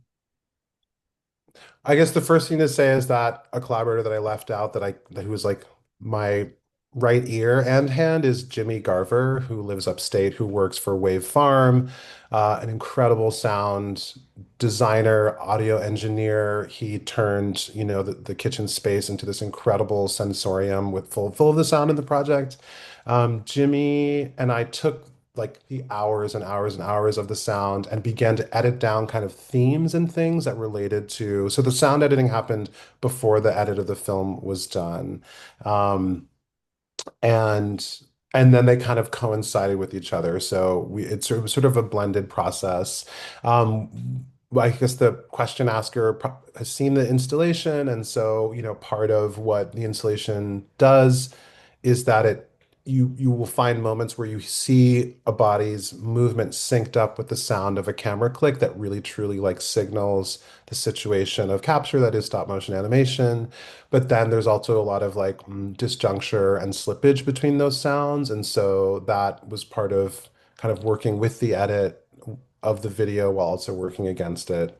I guess the first thing to say is that a collaborator that I left out who was like my right ear and hand is Jimmy Garver, who lives upstate, who works for Wave Farm, an incredible sound designer, audio engineer. He turned, the kitchen space into this incredible sensorium with full of the sound in the project. Jimmy and I took like the hours and hours and hours of the sound and began to edit down kind of themes and things that related to. So the sound editing happened before the edit of the film was done. Um, and and then they kind of coincided with each other. So it was sort of a blended process. Well, I guess the question asker has seen the installation, and so part of what the installation does is that you will find moments where you see a body's movement synced up with the sound of a camera click that really truly like signals the situation of capture that is stop motion animation. But then there's also a lot of like disjuncture and slippage between those sounds. And so that was part of kind of working with the edit of the video while also working against it.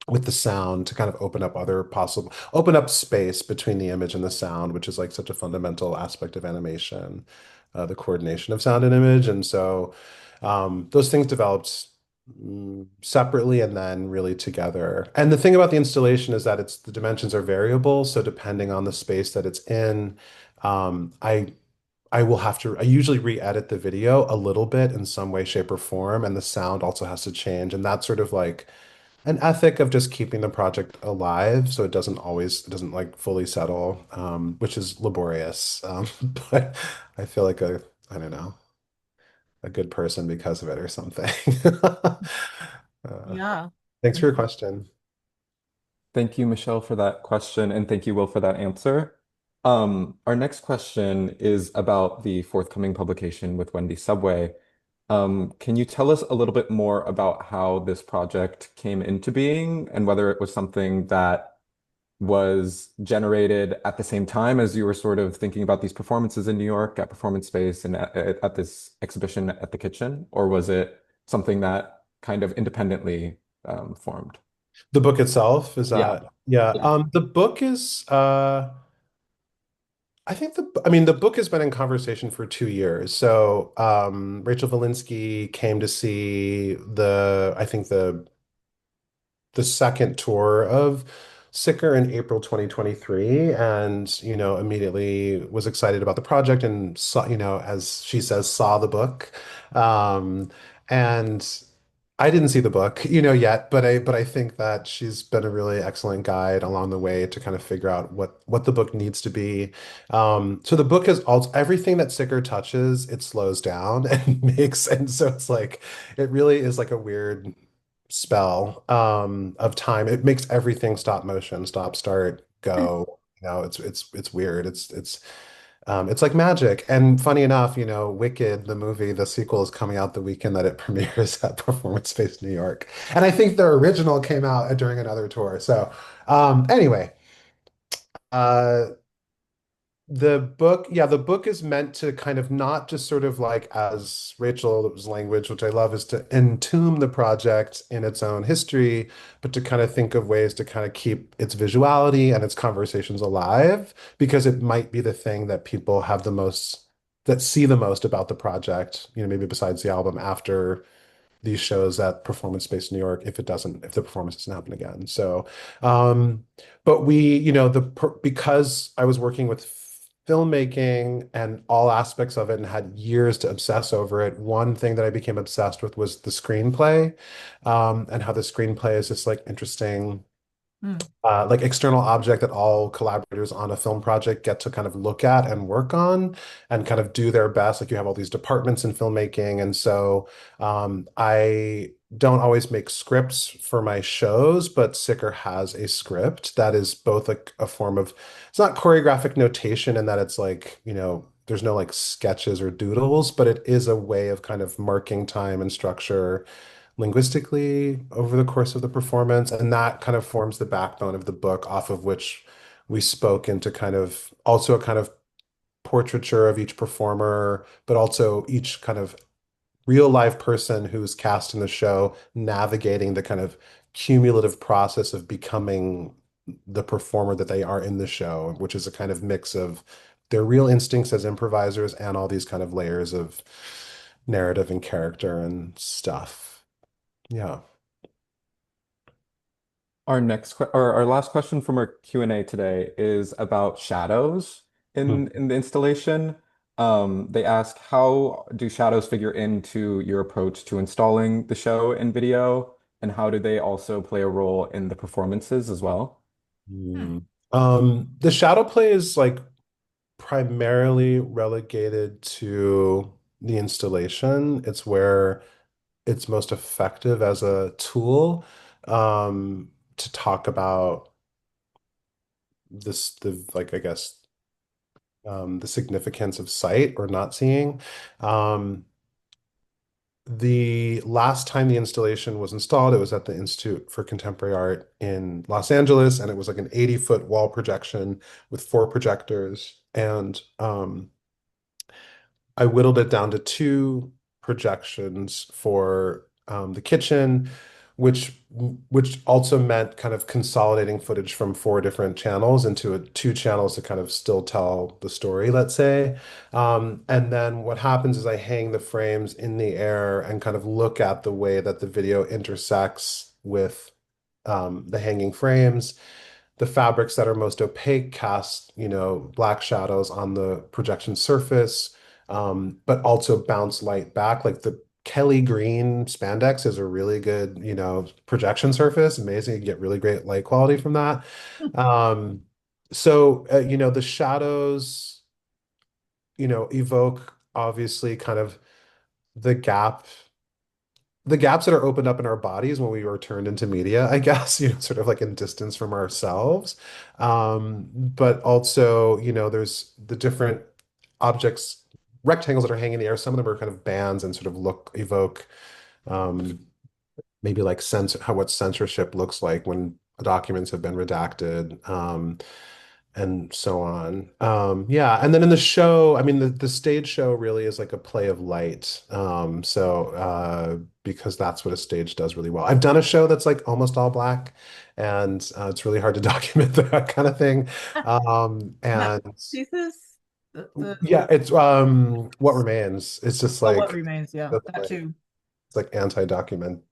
With the sound to kind of open up space between the image and the sound, which is like such a fundamental aspect of animation, the coordination of sound and image. And so those things developed separately and then really together. And the thing about the installation is that the dimensions are variable. So depending on the space that it's in, I usually re-edit the video a little bit in some way, shape, or form, and the sound also has to change. And that's sort of like an ethic of just keeping the project alive so it doesn't like fully settle, which is laborious. But I feel like I don't know, a good person because of it or something. Uh, Yeah. thanks for your question. Thank you, Michelle, for that question, and thank you, Will, for that answer. Our next question is about the forthcoming publication with Wendy Subway. Can you tell us a little bit more about how this project came into being and whether it was something that was generated at the same time as you were sort of thinking about these performances in New York at Performance Space and at this exhibition at the Kitchen, or was it something that kind of independently formed? The book itself is Yeah. that, yeah. Yeah. The book is I mean, the book has been in conversation for 2 years. So, Rachel Valinsky came to see I think the second tour of Sicker in April 2023, and, immediately was excited about the project and saw, as she says, saw the book. Um, and I didn't see the book, yet, but I think that she's been a really excellent guide along the way to kind of figure out what the book needs to be. So the book is also everything that Sicker touches, it slows down and makes, and so it's like it really is like a weird spell of time. It makes everything stop motion, stop, start, go. It's weird. It's like magic. And funny enough, Wicked, the movie, the sequel is coming out the weekend that it premieres at Performance Space New York. And I think the original came out during another tour. So, anyway, uh, the book is meant to kind of not just sort of like, as Rachel's language, which I love, is to entomb the project in its own history, but to kind of think of ways to kind of keep its visuality and its conversations alive, because it might be the thing that people have the most, that see the most about the project, maybe besides the album after these shows at Performance Space New York, if the performance doesn't happen again. So, um, but because I was working with filmmaking and all aspects of it and had years to obsess over it, one thing that I became obsessed with was the screenplay, and how the screenplay is this like interesting Hmm. like external object that all collaborators on a film project get to kind of look at and work on and kind of do their best. Like you have all these departments in filmmaking. And so I don't always make scripts for my shows, but Sicker has a script that is both a form of, it's not choreographic notation in that it's like, there's no like sketches or doodles, but it is a way of kind of marking time and structure linguistically over the course of the performance. And that kind of forms the backbone of the book, off of which we spoke into kind of also a kind of portraiture of each performer, but also each kind of real life person who's cast in the show navigating the kind of cumulative process of becoming the performer that they are in the show, which is a kind of mix of their real instincts as improvisers and all these kind of layers of narrative and character and stuff. Yeah. Or our last question from our Q&A today is about shadows Hmm. in the installation. They ask, how do shadows figure into your approach to installing the show in video, and how do they also play a role in the performances as well? Hmm. Hmm. The shadow play is like primarily relegated to the installation. It's where it's most effective as a tool to talk about like, I guess, the significance of sight or not seeing. Um, the last time the installation was installed, it was at the Institute for Contemporary Art in Los Angeles, and it was like an 80-foot wall projection with 4 projectors. And I whittled it down to 2 projections for the kitchen, which also meant kind of consolidating footage from 4 different channels into 2 channels to kind of still tell the story, let's say. And then what happens is I hang the frames in the air and kind of look at the way that the video intersects with the hanging frames. The fabrics that are most opaque cast, black shadows on the projection surface, but also bounce light back. Like the Kelly green spandex is a really good, projection surface. Amazing. You get really great light quality from that. Um, so, the shadows, evoke obviously kind of the gap the gaps that are opened up in our bodies when we were turned into media, I guess, sort of like in distance from ourselves. But also, there's the different objects, rectangles that are hanging in the air. Some of them are kind of bands and sort of evoke, um, maybe like what censorship looks like when documents have been redacted. And so on. Yeah, and then in the show, I mean, the stage show really is like a play of light. Because that's what a stage does really well. I've done a show that's like almost all black, and it's really hard to document that kind of thing. That And pieces, the yeah, it's what remains. It's just oh, what like remains? Yeah, that's that like too. it's like Yeah. anti-documentary.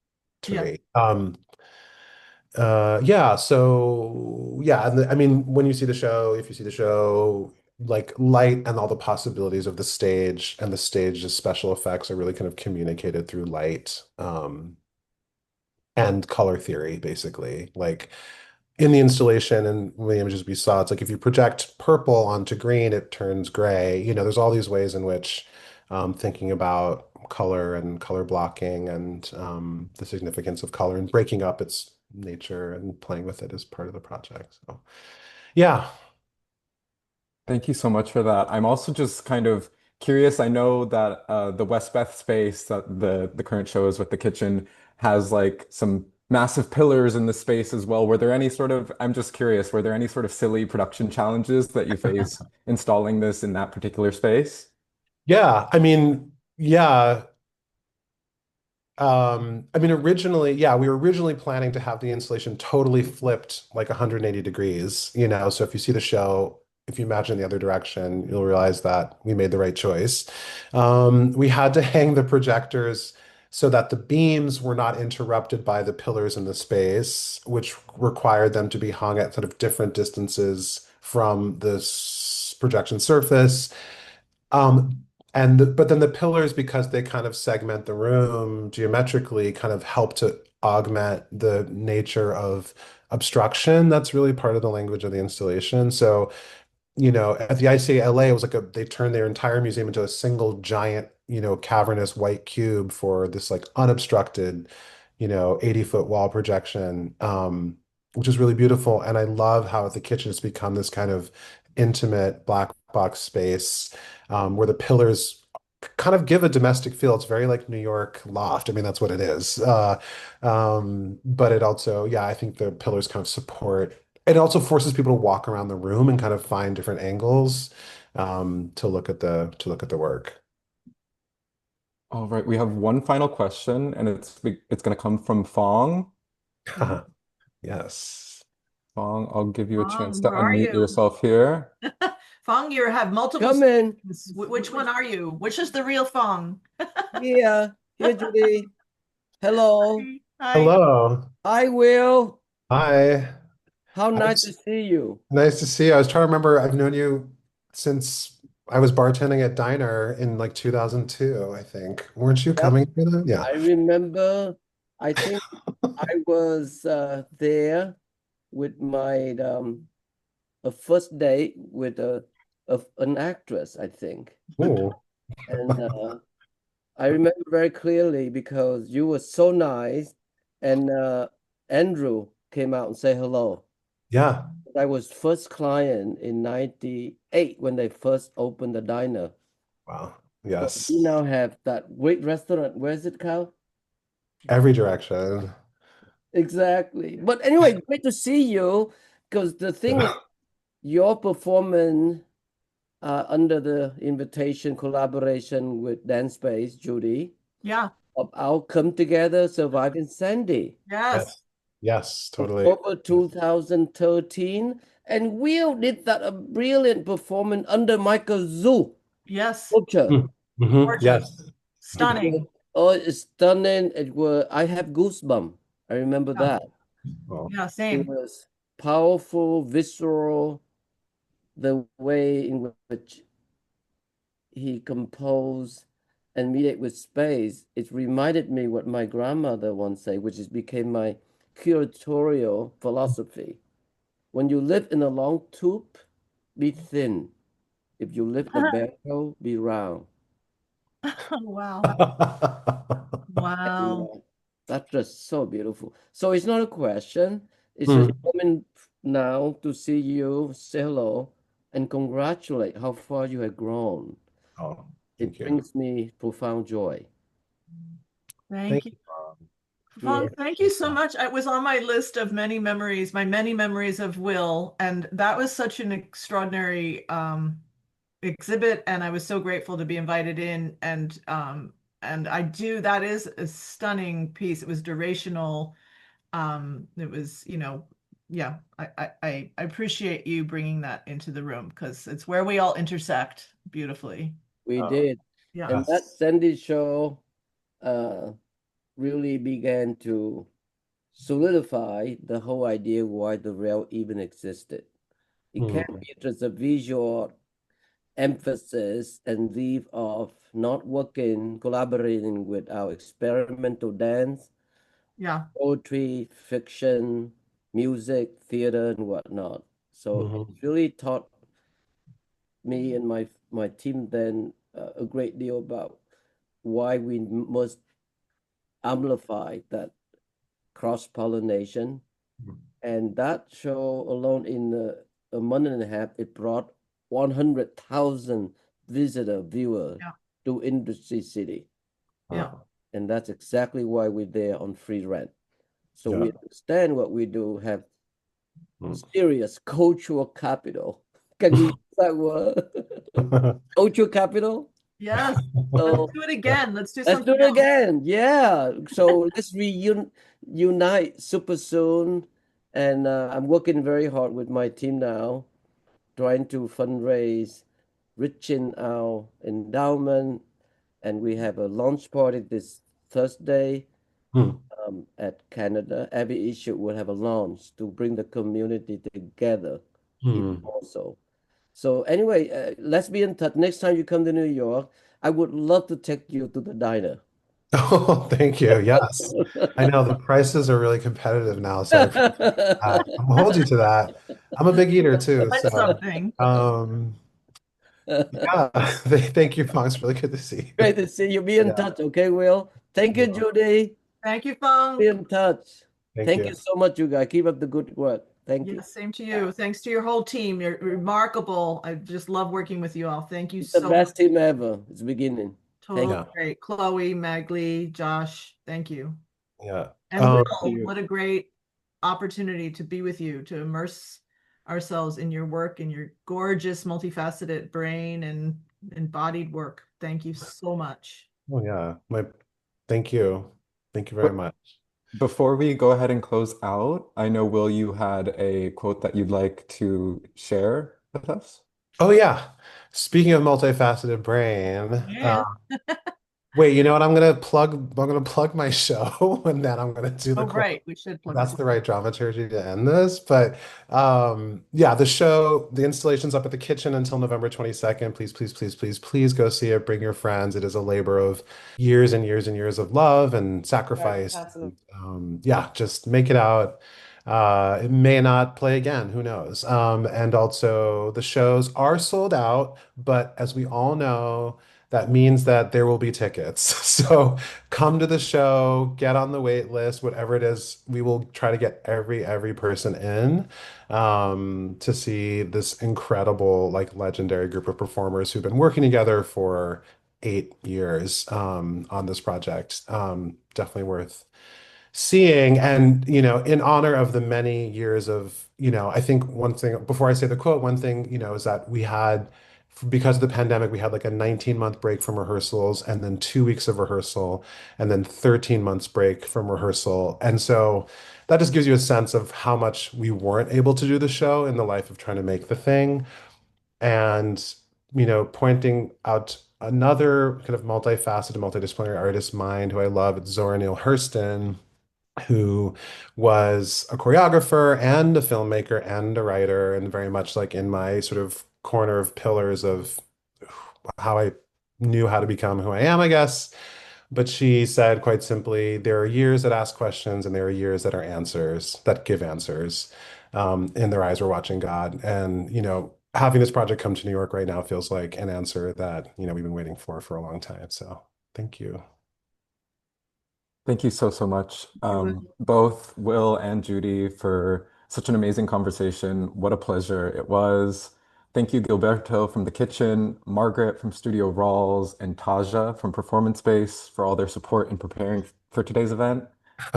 Yeah, so yeah, and I mean, when you see the show, if you see the show, like light and all the possibilities of the stage and the stage's special effects are really kind of communicated through light. and color theory, basically. Like in the installation and the images we saw, it's like if you project purple onto green, it turns gray. There's all these ways in which thinking about color and color blocking and the significance of color and breaking up its nature and playing with it as part of the project. So, yeah. Thank you so much for that. I'm also just kind of curious. I know that the Westbeth space that the current show is with the kitchen has like some massive pillars in the space as well. Were there any sort of, I'm just curious, were there any sort of silly production challenges that you faced installing this in that particular space? Yeah. I mean, yeah. I mean, originally, yeah, we were originally planning to have the installation totally flipped like 180 degrees, So if you see the show, if you imagine the other direction, you'll realize that we made the right choice. We had to hang the projectors so that the beams were not interrupted by the pillars in the space, which required them to be hung at sort of different distances from this projection surface. Um, but then the pillars, because they kind of segment the room geometrically, kind of help to augment the nature of obstruction. That's really part of the language of the installation. So, at the ICLA, it was like they turned their entire museum into a single giant, cavernous white cube for this like unobstructed, 80-foot wall projection, which is really beautiful. And I love how the kitchen has become this kind of intimate black box space where the pillars kind of give a domestic feel. It's very like New York loft. I mean, that's what it is. But it also, yeah, I think the pillars kind of support. It also forces people to walk around the room and kind of find different angles to look at the work. All right, we have one final question, and it's going to come from Fong. Yes. Fong, I'll give you a chance Fong, to where are unmute you? yourself here. Fong, you have multiple Come in. screens. Which one are you? Which is the real Fong? Here, Judy. Hello. Hi. Hello. Hi, Will. Hi. How nice to It's see you. nice to see you. I was trying to remember, I've known you since I was bartending at Diner in like 2002, I think. Weren't you Yep, coming for that? Yeah. I remember. I think I was there with my a first date with an actress, I think. Oh, And I remember very clearly because you were so nice, and Andrew came out and said hello. yeah. I was first client in 98 when they first opened the diner. Wow. So we Yes. now have that great restaurant. Where is it, Cal? Every direction. Exactly. But anyway, great to see you because the thing is, your performance under the invitation collaboration with Danspace, Judy, Yeah. of our Come Together Surviving Sandy, Yes. Yes. Yes, totally. October 2013. And Will did that a brilliant performance under Michael Zhu Yes. sculpture. Gorgeous. Yes. It was, Stunning. oh, it's stunning. I have goosebumps. I remember Yeah. that. Oh, Yeah, It same. was powerful, visceral, the way in which he composed and mediate with space. It reminded me what my grandmother once said, which is became my curatorial philosophy. When you live in a long tube, be thin. If you live in a barrel, be round. Oh, wow. And, Wow. that's just so beautiful. So it's not a question. It's just Hmm. coming now to see you, say hello, and congratulate how far you have grown. Oh, thank It you. brings me profound joy. Thank Thank you. you, Bob. Fong, Yeah. thank you so much. It was on my list of many memories, my many memories of Will, and that was such an extraordinary exhibit, and I was so grateful to be invited in. And I do, that is a stunning piece. It was durational. It was, yeah, I appreciate you bringing that into the room because it's where we all intersect beautifully. We Oh, did. Yeah. And that yes. Sandy show uh, really began to solidify the whole idea why the rail even existed. It can't Hmm. be just a visual emphasis and leave off not working, collaborating with our experimental dance, Yeah. poetry, fiction, music, theater, and whatnot. So Mhm. it really taught me and my team then a great deal about why we must amplify that cross-pollination. And that show alone in a month and a half, it brought 100,000 visitor viewers Yeah. to Industry City. Yeah. Wow. And that's exactly why we're there on free rent. So Yeah. we understand what we do, have Mm. serious cultural capital. Can you use that word? Cultural capital? Yes. Let's So do it again. Let's do let's do something it else. again. Yeah. So let's reunite super soon. And I'm working very hard with my team now, trying to fundraise, reaching our endowment. And we have a launch party this Thursday Mm. at Canada. Every issue will have a launch to bring the community together even Mm. more so. So anyway, let's be in touch. Next time you come to New York, I would love to take you to the diner. Oh, thank you. Yes. I know the prices are really competitive now, so I appreciate that. I'm gonna hold you to that. I'm a big eater too, Win so something. um yeah. Thank you, Fox. Really good to see you. Great to see you. Be in Yeah. touch, okay, Will? Thank you, Well, Judy. Thank you, Be Fong. in touch. thank Thank you you. so much, you guys. Keep up the good work. Thank you. Yes, same to you. Thanks to your whole team. You're remarkable. I just love working with you all. Thank you The so much. best team ever. It's beginning. Thank Totally Yeah. great. Chloe, Magli, Josh, thank you. Yeah. And Will, you. what a great opportunity to be with you, to immerse ourselves in your work and your gorgeous, multifaceted brain and embodied work. Thank you so much. Oh yeah. My thank you. Thank you very But much. before we go ahead and close out, I know, Will, you had a quote that you'd like to share with us. Oh yeah. Speaking of multifaceted brain, Yeah. wait, you know what? I'm gonna plug my show and then I'm gonna do the Oh, quote. right. We should plug That's it. the right dramaturgy to end this. But yeah, the installation's up at the kitchen until November 22nd. Please, please, please, please, please go see it. Bring your friends. It is a labor of years and years and years of love and sacrifice. And, yeah, just make it out. It may not play again, who knows? And also the shows are sold out, but as we all know, that means that there will be tickets. So come to the show, get on the wait list, whatever it is. We will try to get every person in to see this incredible, like legendary group of performers who've been working together for 8 years on this project. Definitely worth seeing. And in honor of the many years of I think one thing before I say the quote, one thing is that we had, because of the pandemic, we had like a 19-month break from rehearsals and then 2 weeks of rehearsal and then 13 months break from rehearsal. And so that just gives you a sense of how much we weren't able to do the show in the life of trying to make the thing. And pointing out another kind of multifaceted, multidisciplinary artist mind who I love, it's Zora Neale Hurston, who was a choreographer and a filmmaker and a writer, and very much like in my sort of corner of pillars of how I knew how to become who I am, I guess. But she said quite simply, there are years that ask questions, and there are years that are answers that give answers. In their eyes, we're watching God. And, having this project come to New York right now feels like an answer that, we've been waiting for a long time. So thank you. Thank you so, so much, You will. both Will and Judy, for such an amazing conversation. What a pleasure it was. Thank you, Gilberto from the kitchen, Margaret from Studio Rawls, and Taja from Performance Space for all their support in preparing for today's event.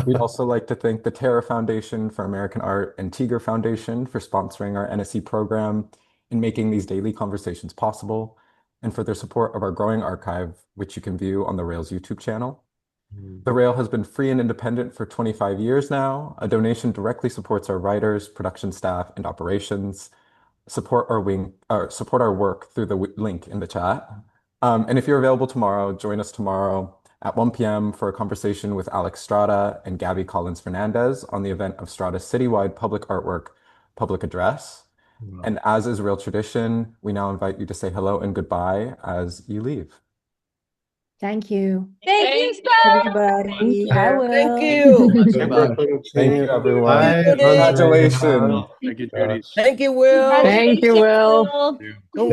We'd also like to thank the Terra Foundation for American Art and Tiger Foundation for sponsoring our NSE program and making these daily conversations possible, and for their support of our growing archive, which you can view on the Rails YouTube channel. The Rail has been free and independent for 25 years now. A donation directly supports our writers, production staff, and operations. Support our work through the link in the chat. And if you're available tomorrow, join us tomorrow at 1 p.m. for a conversation with Alex Strada and Gabby Collins Fernandez on the event of Strada's citywide public artwork public address. Wow. And as is real tradition, we now invite you to say hello and goodbye as you leave. Thank you, Thank you, everybody. Bye, Will. Thank you. Super cool. Thank you, everyone. Bye, Judy. Andrea. Congratulations. Thank you, Judy. Thank you, Will. Thank you, Will. Congrats.